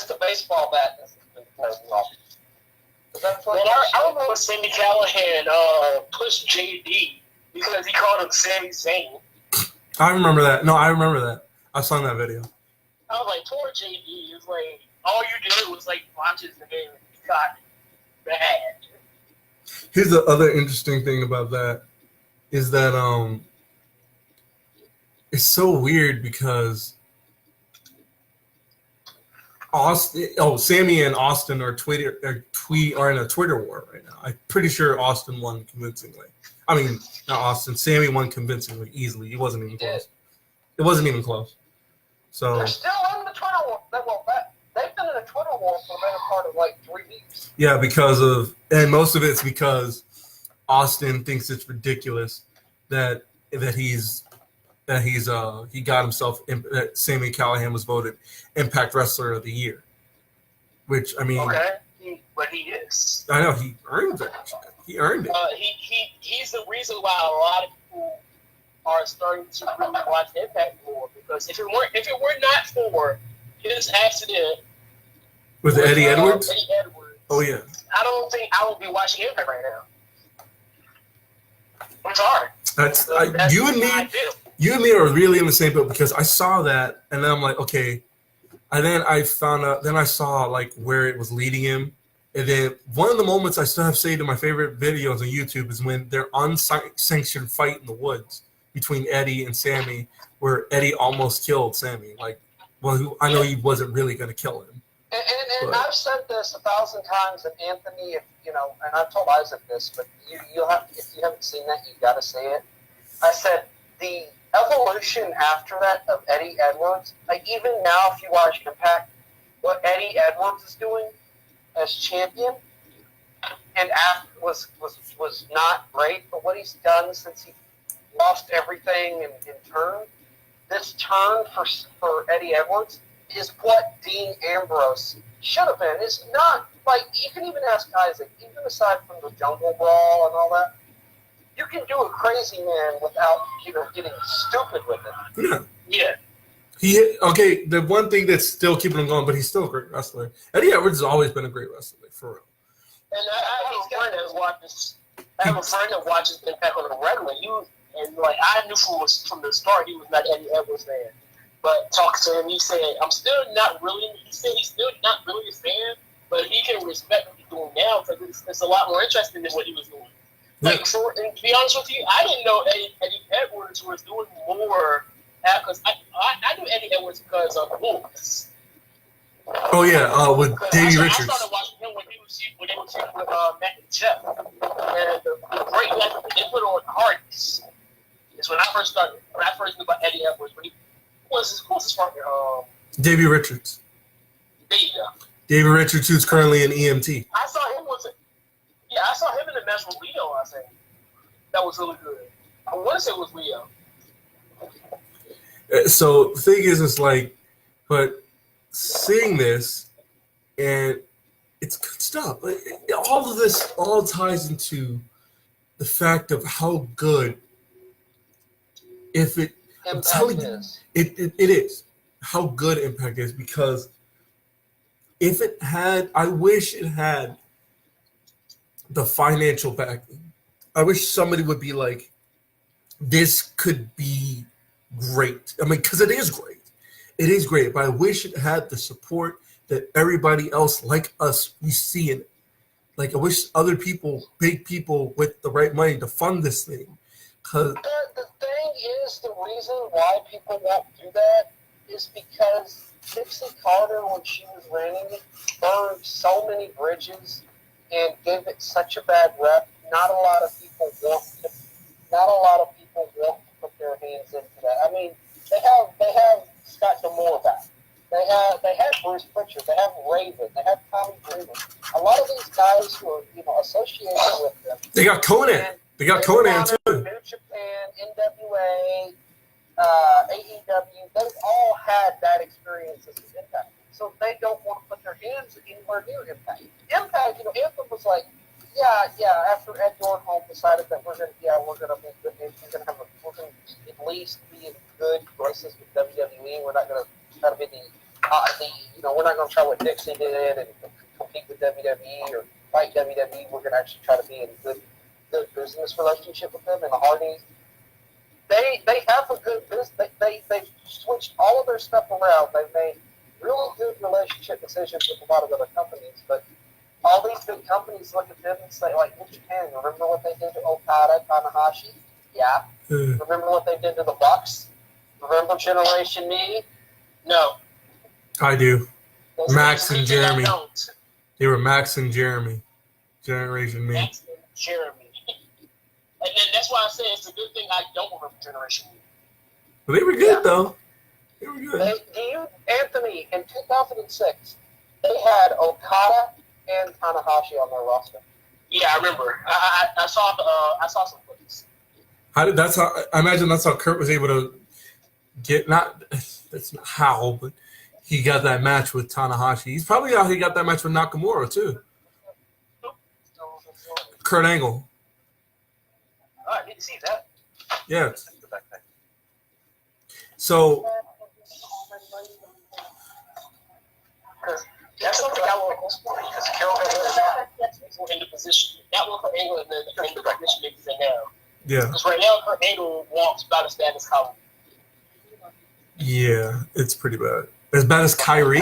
the baseball bat hasn't been playing well. I don't know if Sami Callihan pushed JD because he called him Sami Zayn. I remember that. No, I remember that. I saw that video. I was like, poor JD. It's like, all you did was like watch his name and he got bad. Here's the other interesting thing about that is that it's so weird because Sami and Austin are in a Twitter war right now. I'm pretty sure Austin won convincingly. I mean, not Austin. Sami won convincingly, easily. It wasn't even close. It wasn't even close. So they're still in the Twitter war. They've been in a Twitter war for the better part of like 3 weeks. Yeah, and most of it's because Austin thinks it's ridiculous that he got himself that Sami Callihan was voted Impact Wrestler of the Year, which I mean, but he is. I know he earned that. He earned it. He's the reason why a lot of people are starting to really watch Impact more because if it were not for his accident with Eddie Edwards. Oh yeah. I don't think I would be watching Impact right now. I'm sorry. You and me are really in the same boat because I saw that and then I'm like, okay. And then I found out. Then I saw like where it was leading him. And then one of the moments I still have saved in my favorite videos on YouTube is when their unsanctioned fight in the woods between Eddie and Sami, where Eddie almost killed Sami. Like, well, I know he wasn't really going to kill him. And I've said this 1,000 times, and Anthony, and I've told Isaac this, but you'll have to, if you haven't seen that, you've got to say it. I said the evolution after that of Eddie Edwards, like even now, if you watch Impact, what Eddie Edwards is doing as champion and was not great. But what he's done since he lost everything in turn, this turn for Eddie Edwards is what Dean Ambrose should have been. It's not like you can even ask Isaac, even aside from the Jungle Brawl and all that. You can do a crazy man without getting stupid with it. Yeah. Yeah. Okay, the one thing that's still keeping him going, but he's still a great wrestler. Eddie Edwards has always been a great wrestler, for real. And I have a friend that watches. I have a friend that watches Impact on the regular. I knew from the start he was not Eddie Edwards fan. But talking to him, he said, "I'm still not really." He said he's still not really a fan, but he can respect what he's doing now because it's a lot more interesting than what he was doing. Yeah. And to be honest with you, I didn't know Eddie Edwards was doing more because I knew Eddie Edwards because of Wolves. Oh yeah, with Davey Richards. I started watching him when they were with Matt and Jeff, and the great lesson they put on Hardys is when I first knew about Eddie Edwards. When he was his partner, Davey Richards. there you go. Davey Richards, who's currently in EMT. I saw him in the match with Leo. I think that was really good. I want to say it was Leo. So the thing is, it's like, but seeing this, and it's good stuff. All of this all ties into the fact of how good, I'm telling you, it is how good Impact is, because if it had, I wish it had the financial backing. I wish somebody would be like, this could be great. I mean, because it is great. It is great, but I wish it had the support that everybody else like us, we see in it. Like, I wish other people, big people with the right money to fund this thing. Cause the thing is, the reason why people won't do that is because Dixie Carter, when she was running it, burned so many bridges and gave it such a bad rep. Not a lot of people want to put their hands into that. I mean, they have Scott D'Amore back. They had Bruce Pritchard. They have Raven. They have Tommy Dreamer. A lot of these guys who are associated with them. they got Conan. They got Conan too. New Japan, NWA, AEW. They've all had that experience as an Impact. So they don't want to put their hands anywhere near Impact. Impact, Anthem was like, yeah. After Ed Dornholm decided that we're gonna at least be in good graces with WWE. We're not gonna try to be we're not gonna try what Dixie did and compete with WWE or fight WWE. We're gonna actually try to be in good business relationship with them. And the Hardys, they have a good business. They switched all of their stuff around. They've made really good relationship decisions with a lot of other companies, but all these big companies look at them and say, like, New Japan, remember what they did to Okada, Tanahashi? Yeah. Remember what they did to the Bucks? Remember Generation Me? No. I do. Those Max things and that Jeremy. don't. They were Max and Jeremy. Generation Me. Max and Jeremy. And then that's why I say it's a good thing I don't remember Generation Me. But they were good, though. They were good. Anthony, in 2006, they had Okada and Tanahashi on their roster. Yeah, I remember. I saw some footage. I imagine that's how Kurt was able to get, that's not how, but he got that match with Tanahashi. He's probably how he got that match with Nakamura, too. Kurt Angle. Oh, I didn't see that. Yeah. So, That's something I will because Carol in the position. That one for Angle in the position he's in now. yeah. Because right now, her Angle walks about as bad as Kyrie. Yeah, it's pretty bad. As bad as Kyrie?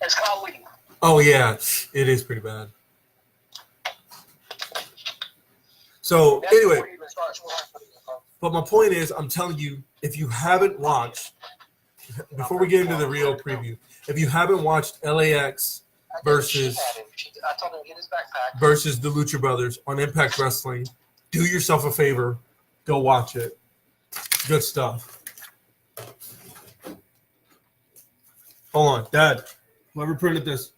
As Kyrie. Oh, yeah. It is pretty bad. So, That's anyway, before he even starts working. but my point is, I'm telling you, if you haven't watched, before we get into the Rio preview, if you haven't watched LAX versus I told him to get his backpack. versus the Lucha Brothers on Impact Wrestling, do yourself a favor, go watch it. Good stuff. Hold on, Dad. Whoever printed this.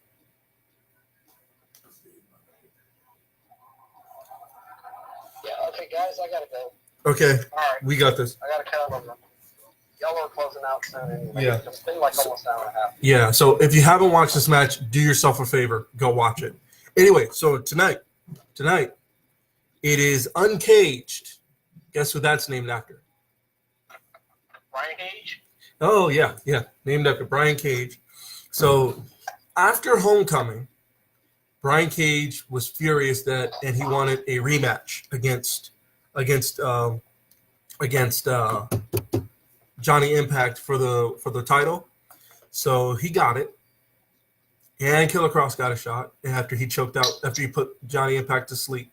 Okay, guys, I gotta go. Okay, All right, we got this. I gotta cut over. Y'all are closing out soon. Anyway. Yeah. It's been like almost an hour and a half. Yeah, so if you haven't watched this match, do yourself a favor. Go watch it. Anyway, so tonight, it is Uncaged. Guess who that's named after? Brian Cage. Oh, yeah, named after Brian Cage. So after Homecoming, Brian Cage was furious and he wanted a rematch against Johnny Impact for the title. So he got it. And Killer Cross got a shot after he put Johnny Impact to sleep.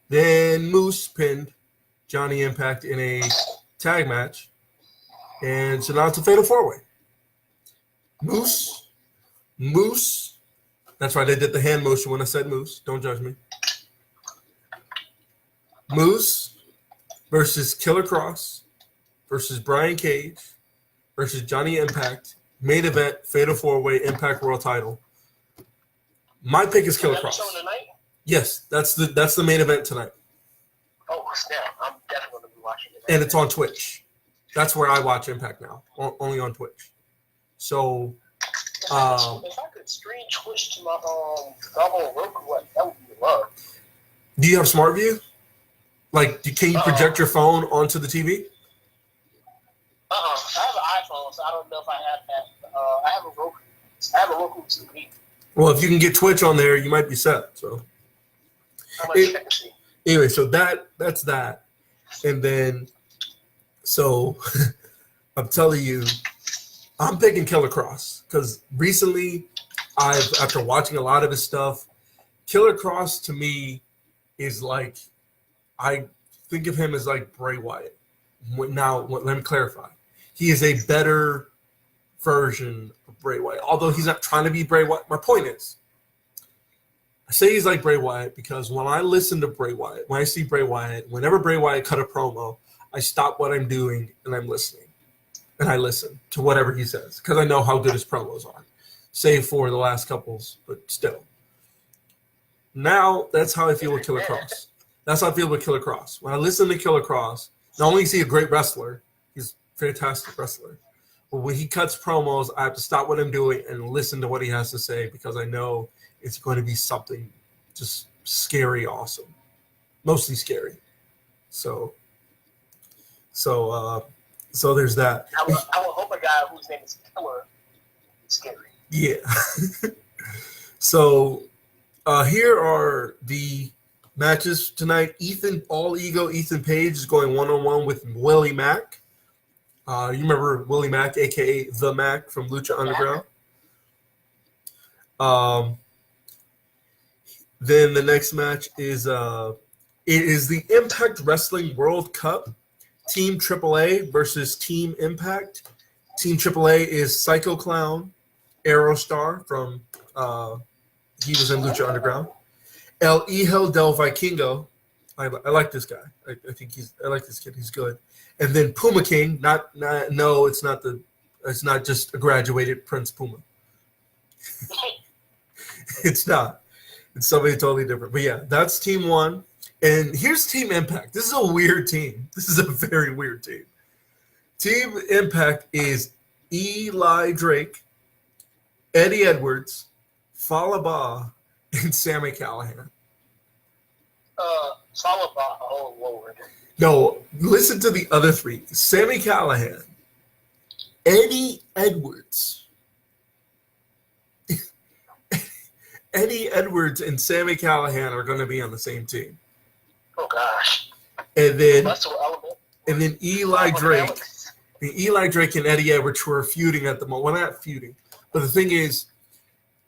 Then Moose pinned Johnny Impact in a tag match. And so now it's a fatal 4-way. Moose. That's right, I did the hand motion when I said Moose. Don't judge me. Moose versus Killer Cross versus Brian Cage versus Johnny Impact. Main event, fatal 4-way, Impact World Title. My pick is Killer Cross. Show tonight? Yes, that's the main event tonight. Oh, snap. I'm definitely going to be watching it. And it's on Twitch. That's where I watch Impact now, only on Twitch. So, if I could stream Twitch to my double Roku, that would be love. do you have SmartView? Like, can you project your phone onto the TV? I have an iPhone, so I don't know if I have that. I have a Roku. I have a Roku TV. Well, if you can get Twitch on there, you might be set. So, I'm going to check and see. anyway, so that's that, and then, so I'm telling you, I'm picking Killer Cross because recently, after watching a lot of his stuff, Killer Cross to me is like, I think of him as like Bray Wyatt. Now, let me clarify. He is a better version of Bray Wyatt, although he's not trying to be Bray Wyatt. My point is, I say he's like Bray Wyatt because when I listen to Bray Wyatt, when I see Bray Wyatt, whenever Bray Wyatt cut a promo, I stop what I'm doing and I'm listening. And I listen to whatever he says because I know how good his promos are, save for the last couples, but still. Now, that's how I feel with Killer Cross. That's how I feel with Killer Cross. When I listen to Killer Cross, not only is he a great wrestler, he's a fantastic wrestler, but when he cuts promos, I have to stop what I'm doing and listen to what he has to say because I know it's going to be something just scary, awesome, mostly scary. So there's that. I would hope a guy whose name is Killer is scary. Yeah. So here are the matches tonight. All Ego Ethan Page is going one-on-one with Willie Mack. You remember Willie Mack, a.k.a. The Mack from Lucha Underground. Then the next match is the Impact Wrestling World Cup. Team AAA versus Team Impact. Team AAA is Psycho Clown, Aerostar from he was in Lucha Underground. El Hijo del Vikingo. I like this guy. I like this kid. He's good. And then Puma King. It's not just a graduated Prince Puma. It's not. It's somebody totally different. But yeah, that's Team 1. And here's Team Impact. This is a weird team. This is a very weird team. Team Impact is Eli Drake, Eddie Edwards, Falaba, and Sami Callihan. Falaba, oh Lord. No, listen to the other three. Sami Callihan, Eddie Edwards. Eddie Edwards and Sami Callihan are going to be on the same team. Oh gosh. And then Element. Eli Drake. Eli Drake and Eddie Edwards who are feuding at the moment. Well, not feuding. But the thing is,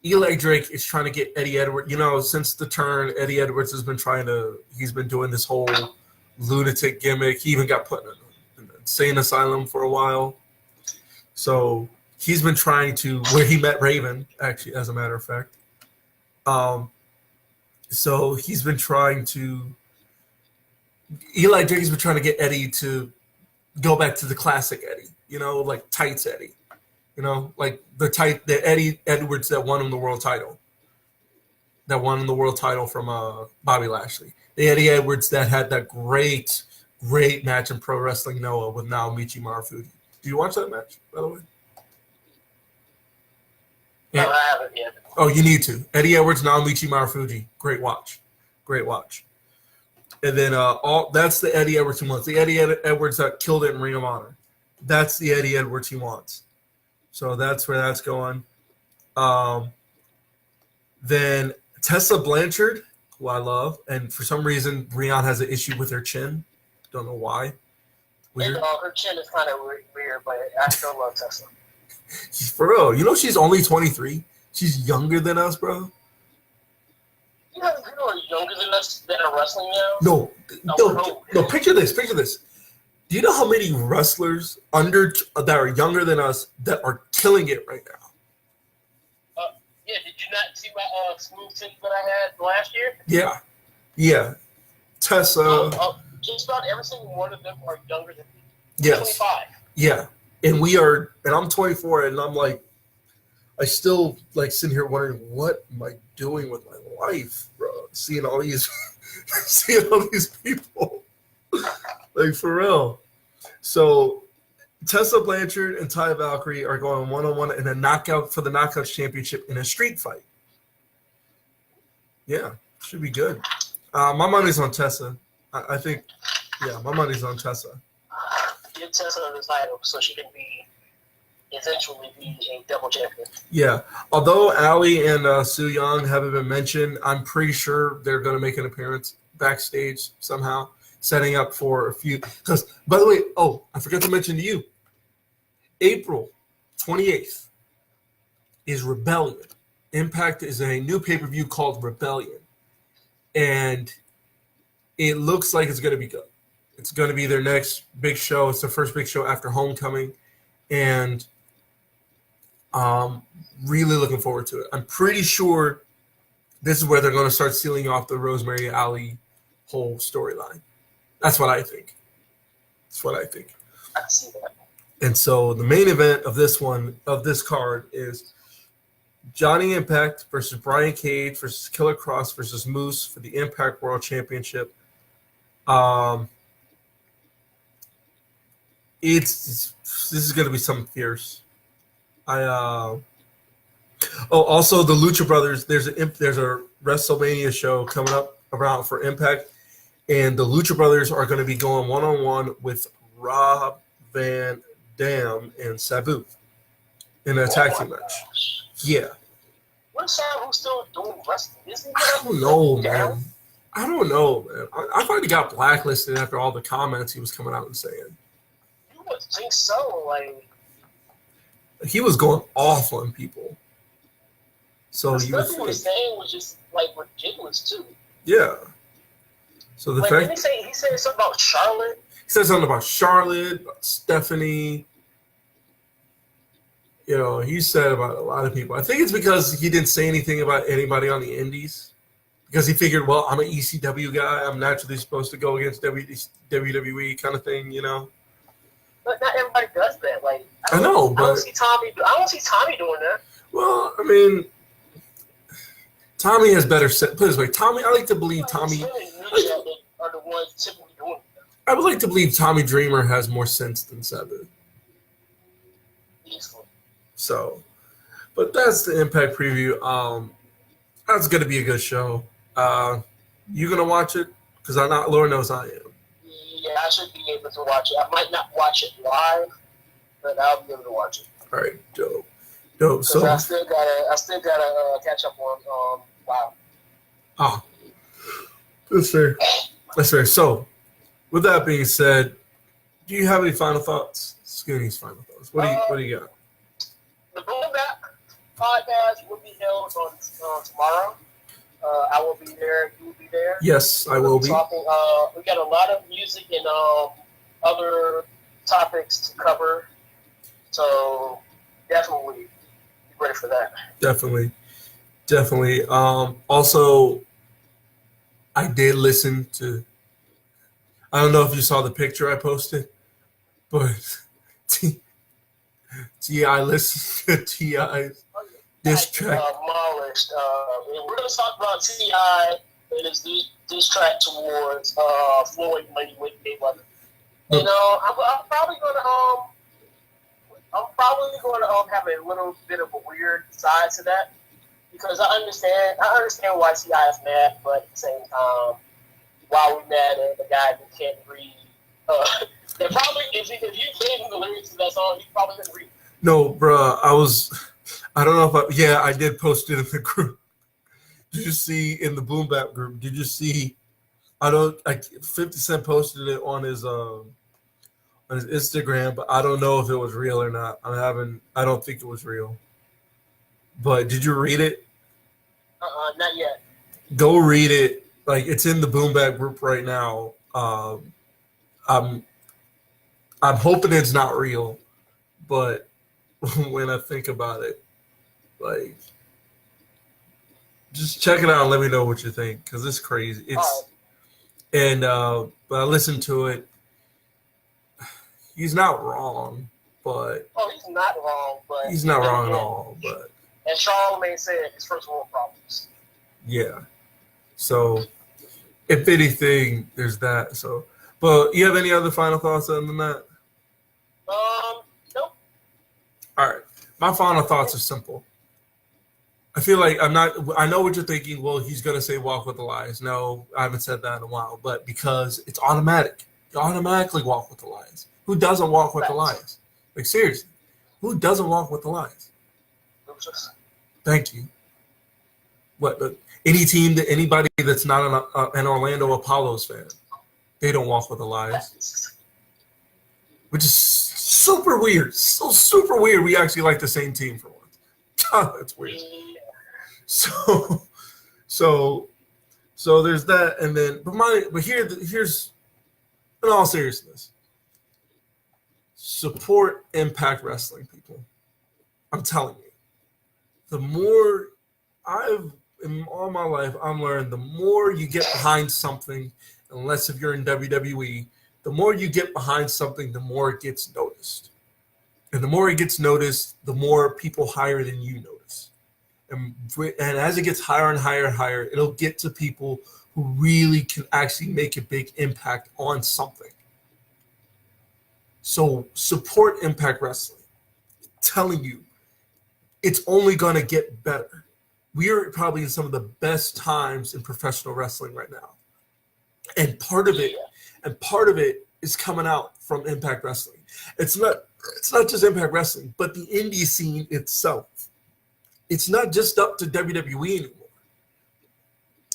Eli Drake is trying to get Eddie Edwards. Since the turn, Eddie Edwards has been he's been doing this whole lunatic gimmick. He even got put in an insane asylum for a while. So he's been trying to, where he met Raven, actually, as a matter of fact. So he's been trying to, Eli Drake has been trying to get Eddie to go back to the classic Eddie, like tights Eddie, like the Eddie Edwards that won him the world title. that won the world title from Bobby Lashley. The Eddie Edwards that had that great match in Pro Wrestling Noah with Naomichi Marufuji. Do you watch that match, by the way? No, I haven't yet. Oh, you need to. Eddie Edwards, Naomichi Marufuji. Great watch. And then that's the Eddie Edwards he wants. The Eddie Edwards that killed it in Ring of Honor. That's the Eddie Edwards he wants. So that's where that's going. Then Tessa Blanchard, who I love, and for some reason Rion has an issue with her chin. Don't know why. Weird. And, her chin is kind of weird, but I still love Tessa. For real, she's only 23. She's younger than us, bro. You know people are younger than us that are wrestling now? No. Picture this. Do you know how many wrestlers that are younger than us that are killing it right now? Yeah, did you not see my smooth tip that I had last year? Yeah. Tessa. Just about every single one of them are younger than me. Yes. 25. Yeah. And I'm 24, and I'm like, I still like sitting here wondering, what am I doing with my life, bro? Seeing all these people, like for real. So Tessa Blanchard and Ty Valkyrie are going 1-on-1 in a knockout for the Knockouts Championship in a street fight. Yeah, should be good. My money's on Tessa. I think, my money's on Tessa. Give Tessa the title so she can eventually be a double champion. Yeah, although Ali and Su Yung haven't been mentioned, I'm pretty sure they're going to make an appearance backstage somehow, setting up for a few. Because, by the way, I forgot to mention to you, April 28th is Rebellion. Impact is a new pay-per-view called Rebellion, and it looks like it's going to be good. It's going to be their next big show. It's the first big show after Homecoming, and really looking forward to it. I'm pretty sure this is where they're going to start sealing off the Rosemary Ali whole storyline. That's what I think. I can see that. And so the main event of this card is Johnny Impact versus Brian Cage versus Killer Cross versus Moose for the Impact World Championship. This is going to be something fierce. Also the Lucha Brothers. There's a WrestleMania show coming up around for Impact, and the Lucha Brothers are going to be going 1-on-1 with Rob Van Dam and Sabu in a tag team match. Yeah. What Sabu still doing wrestling? I don't know, man. I thought he got blacklisted after all the comments he was coming out and saying. You would think so, like. He was going off on people. So the you would stuff he was saying was just like ridiculous too. Yeah. So the fact he said something about Charlotte. He said something about Charlotte, about Stephanie. He said about a lot of people. I think it's because he didn't say anything about anybody on the indies. Because he figured, well, I'm an ECW guy. I'm naturally supposed to go against WWE kind of thing, But not everybody does that. Like I know, but I don't see Tommy doing that. Well, I mean, Tommy has better set. Put it this way, Tommy. I like to believe Tommy. Are the ones typically doing that. I would like to believe Tommy Dreamer has more sense than Sabu. Easily. So, but that's the Impact preview. That's going to be a good show. You gonna watch it? Because Lord knows I am. Yeah, I should be able to watch it. I might not watch it live, but I'll be able to watch it. All right, dope. So I still gotta catch up on WoW. Oh, that's fair. So, with that being said, do you have any final thoughts? Skinny's final thoughts. What do you got? The Boom Back podcast will be held on tomorrow. I will be there. You will be there. Yes, I will be. Talking, we got a lot of music and other topics to cover. So definitely be ready for that. Definitely. Also, I did listen to. I don't know if you saw the picture I posted, but T.I. listened to T.I.'s Diss track. Demolished. And we're going to talk about T.I. and his diss track towards Floyd Mayweather. You know, I'm probably going to have a little bit of a weird side to that because I understand why T.I. is mad, but at the same time, why we mad at the guy who can't read? And probably if you gave him the lyrics to that song, he probably couldn't read. No, bruh, I don't know if I did post it in the group. Did you see in the Boom Bap group? Did you see? 50 Cent posted it on his Instagram, but I don't know if it was real or not. I don't think it was real. But did you read it? Not yet. Go read it. Like it's in the Boom Bap group right now. I'm hoping it's not real, but when I think about it, like just check it out and let me know what you think because it's crazy. But I listened to it. He's not wrong, but he's not wrong, but he's not wrong at all. But as Charlamagne said, it's first world problems. Yeah. So, if anything, there's that. So, but you have any other final thoughts other than that? Nope. All right. My final thoughts are simple. I feel like I know what you're thinking. Well, he's going to say walk with the lions. No, I haven't said that in a while, but because it's automatic. You automatically walk with the lions. Who doesn't walk with the lions? Like, seriously. Who doesn't walk with the lions? Thank you. What? Any team, anybody that's not an Orlando Apollos fan, they don't walk with the lions. Which is super weird. So super weird. We actually like the same team for once. God, that's weird. So there's that, and then but here's in all seriousness, support Impact Wrestling, people. I'm telling you, the more in all my life I've learned, the more you get behind something, unless if you're in WWE, the more you get behind something, the more it gets noticed, and the more it gets noticed, the more people higher than you notice. And as it gets higher and higher and higher, it'll get to people who really can actually make a big impact on something. So support Impact Wrestling. I'm telling you, it's only going to get better. We are probably in some of the best times in professional wrestling right now. And part of it is coming out from Impact Wrestling. It's not just Impact Wrestling, but the indie scene itself. It's not just up to WWE anymore.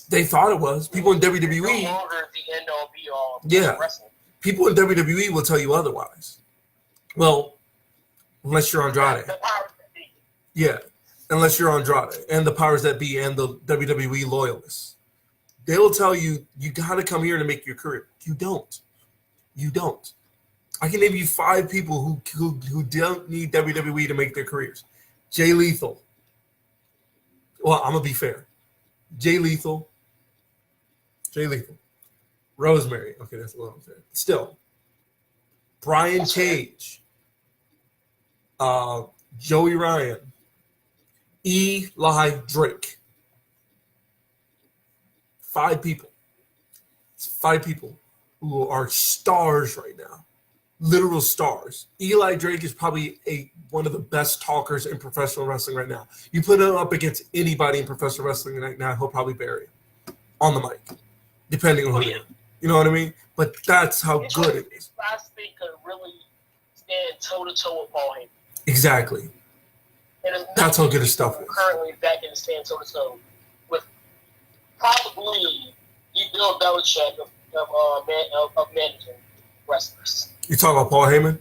They thought it was. People in WWE. No longer the end all be all. Yeah. Wrestling. People in WWE will tell you otherwise. Well, unless you're Andrade. The powers that be. Yeah. Unless you're Andrade and the powers that be and the WWE loyalists. They will tell you, you got to come here to make your career. You don't. You don't. I can name you 5 people who don't need WWE to make their careers. Jay Lethal. Well, I'm going to be fair. Jay Lethal. Rosemary. Okay, that's a little unfair. Still. Brian Cage. Joey Ryan. Eli Drake. 5 people. It's 5 people who are stars right now. Literal stars. Eli Drake is probably one of the best talkers in professional wrestling right now. You put him up against anybody in professional wrestling right now, he'll probably bury him on the mic, depending on who you are. You know what I mean? But that's how good it is. I think could really stand toe to toe with Paul Heyman. Exactly. And that's how good his stuff is. Currently, that can stand toe to toe with probably Bill Belichick of managing wrestlers. You talking about Paul Heyman?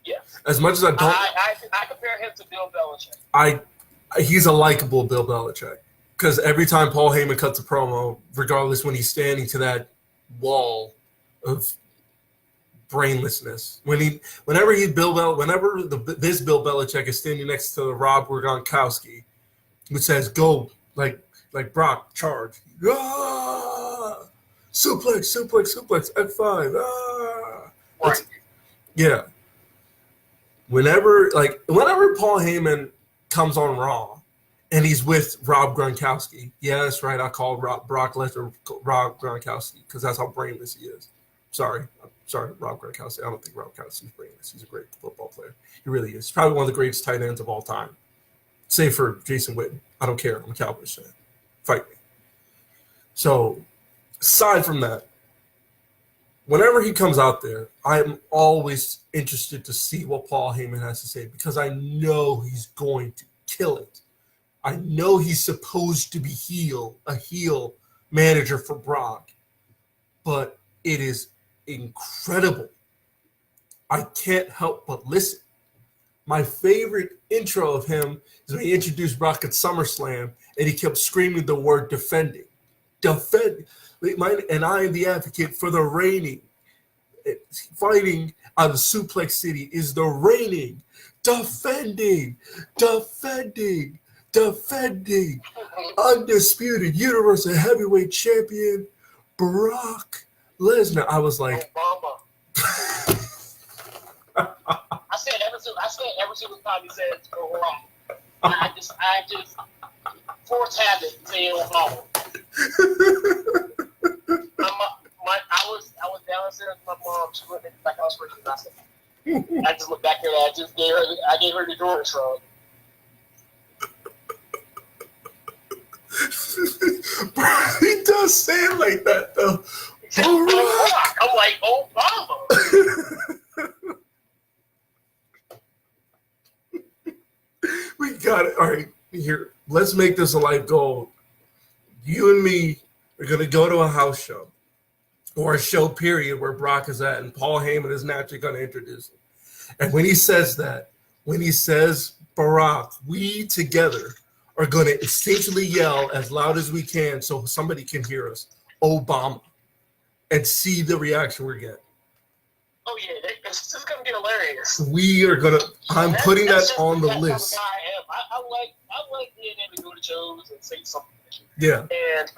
Yeah. As much as I don't, I compare him to Bill Belichick. He's a likable Bill Belichick because every time Paul Heyman cuts a promo, regardless when he's standing to that wall of brainlessness, whenever this Bill Belichick is standing next to Rob Gronkowski, which says go like Brock charge, suplex, F5, Right. Yeah. Whenever Paul Heyman comes on Raw and he's with Rob Gronkowski. Yeah, that's right. I call Brock Lesnar Rob Gronkowski because that's how brainless he is. Sorry, Rob Gronkowski. I don't think Rob Gronkowski is brainless. He's a great football player. He really is. He's probably one of the greatest tight ends of all time. Save for Jason Witten. I don't care. I'm a Cowboys fan. Fight me. So, aside from that, whenever he comes out there, I'm always interested to see what Paul Heyman has to say because I know he's going to kill it. I know he's supposed to be a heel manager for Brock, but it is incredible. I can't help but listen. My favorite intro of him is when he introduced Brock at SummerSlam and he kept screaming the word defending. Defend. And I am the advocate for the reigning. Fighting out of Suplex City is the reigning, defending, undisputed Universal Heavyweight Champion Brock Lesnar. I was like, Obama. I said every single time he said go wrong. I just force habit saying Obama. I was downstairs with my mom. She went back I was working. I just looked back at her. I gave her the door shrug. He does say it like that though. I'm like Obama. We got it. All right, here. Let's make this a life goal. You and me are gonna go to a house show or a show period where Brock is at, and Paul Heyman is naturally gonna introduce him. And when he says that, when he says Barack, we together are gonna instinctively yell as loud as we can so somebody can hear us, Obama, and see the reaction we're getting. Oh yeah, it's just gonna be hilarious. We are gonna. I'm putting that on the That's list. how I am. I like being able to go to shows and say something. Yeah.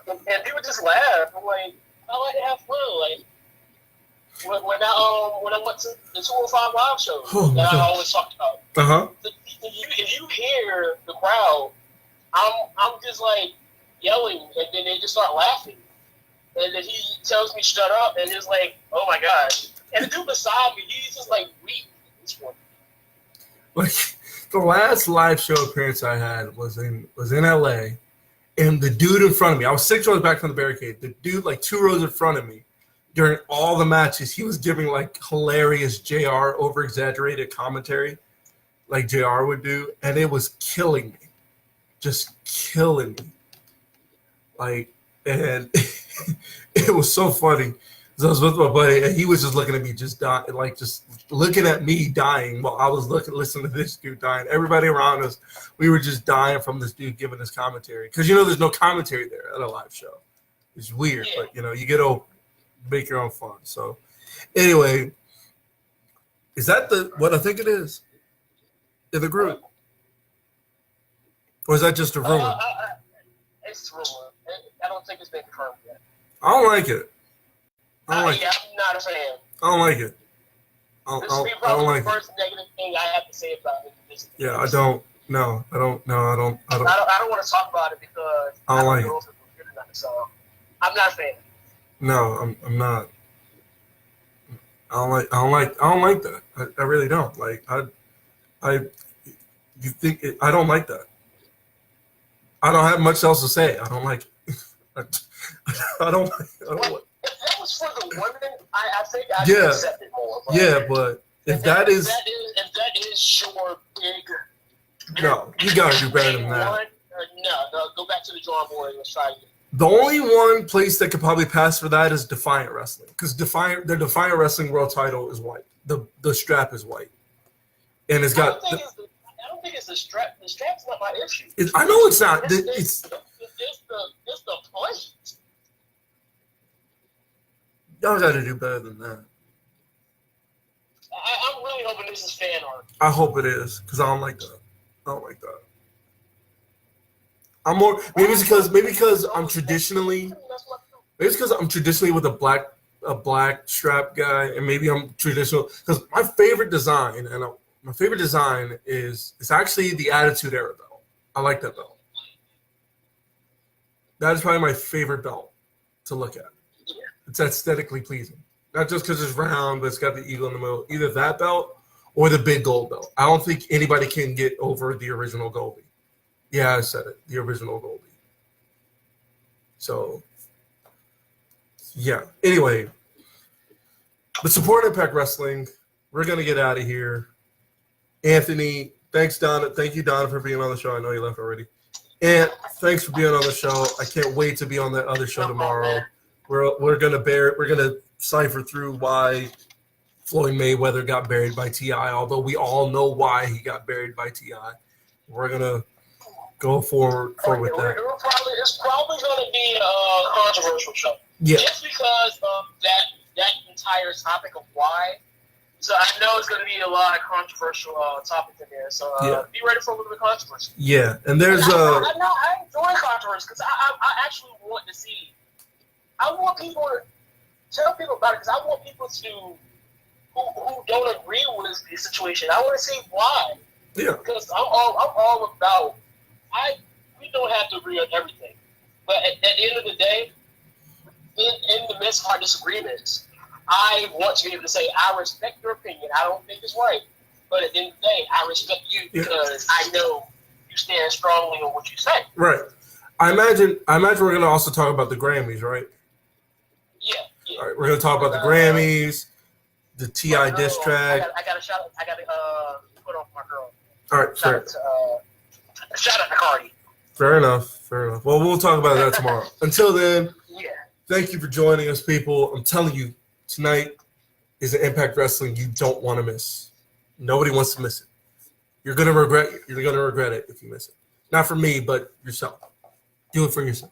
And people just laugh. I'm like, I like to have fun. Like when I went to the 205 Live show that I always talked about. If you hear the crowd, I'm just like yelling, and then they just start laughing. And then he tells me shut up, and it's like, oh my gosh. And the dude beside me, he's just like weak. Like the last live show appearance I had was in LA, and the dude in front of me, I was 6 rows back from the barricade. The dude, like 2 rows in front of me, during all the matches, he was giving like hilarious JR over exaggerated commentary, like JR would do, and it was killing me, just killing me. Like, and it was so funny. So I was with my buddy, and he was just looking at me, just dying, like just looking at me dying while I was listening to this dude dying. Everybody around us, we were just dying from this dude giving us commentary. Because, there's no commentary there at a live show. It's weird, but, you get to make your own fun. So, anyway, is that what I think it is in the group? Or is that just a rumor? It's a rumor. I don't think it's been confirmed yet. I don't like it. I'm not a fan. I don't like it. I don't like the first negative thing I have to say about it. Yeah, I don't. No, I don't. No, I don't. I don't want to talk about it because I don't like it. So I'm not a fan. No, I'm not. I don't like that. I really don't. Like you think it, I don't like that. I don't have much else to say. I don't like it. I don't like. If that was for the women, I think I could accept it more. But but if that is your big, no, you gotta do better than that. No, go back to the drawing board and let's try again. The only one place that could probably pass for that is Defiant Wrestling, because the Defiant Wrestling World Title is white. The strap is white, and it's got. I don't think it's the strap. The strap's not my issue. I know it's not. It's the plate. Y'all got to do better than that. I'm really hoping this is fan art. I hope it is, because I don't like that. I don't like that. I'm more maybe because I'm traditionally with a black strap guy, and maybe I'm traditional because my favorite design is it's actually the Attitude Era belt. I like that belt. That is probably my favorite belt to look at. Yeah. It's aesthetically pleasing. Not just because it's round, but it's got the eagle in the middle. Either that belt or the big gold belt. I don't think anybody can get over the original Goldie. Yeah, I said it. The original Goldie. So, yeah. Anyway, but support Impact Wrestling. We're going to get out of here. Anthony, thanks, Donna. Thank you, Donna, for being on the show. I know you left already. And thanks for being on the show. I can't wait to be on that other show tomorrow. We're gonna cipher through why Floyd Mayweather got buried by T.I., although we all know why he got buried by T.I. We're gonna go forward with that. It's probably going to be a controversial show. Yeah. Just because of that entire topic of why. So I know it's going to be a lot of controversial topics in there. So be ready for a little bit of controversy. Yeah, and there's I enjoy controversy because I actually want to see. I want people to tell people about it because I want people to who don't agree with the situation. I want to see why. Yeah. Because I'm all about. We don't have to agree on everything, but at the end of the day, in the midst of our disagreements, I want to be able to say I respect your opinion. I don't think it's right, but at the end of the day, I respect you because I know you stand strongly on what you say. Right. I imagine we're going to also talk about the Grammys, right? Yeah. All right, we're going to talk about the Grammys, the T.I. diss track. I got to put off my girl. All right, fair. Shout out to Cardi. Fair enough. Well, we'll talk about that tomorrow. Until then, Yeah. thank you for joining us, people. I'm telling you, tonight is an Impact Wrestling you don't want to miss. Nobody wants to miss it. You're gonna regret it if you miss it. Not for me, but yourself. Do it for yourself.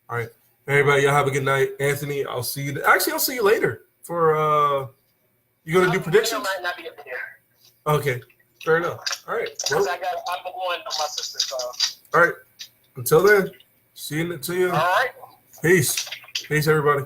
All right, everybody. Y'all have a good night. Anthony, I'll see you. Actually, I'll see you later for. You gonna do predictions? I might not be up there. Okay, fair enough. All right. Well, I'm going to my sister. So. all right. Until then, see you. All right. Peace, everybody.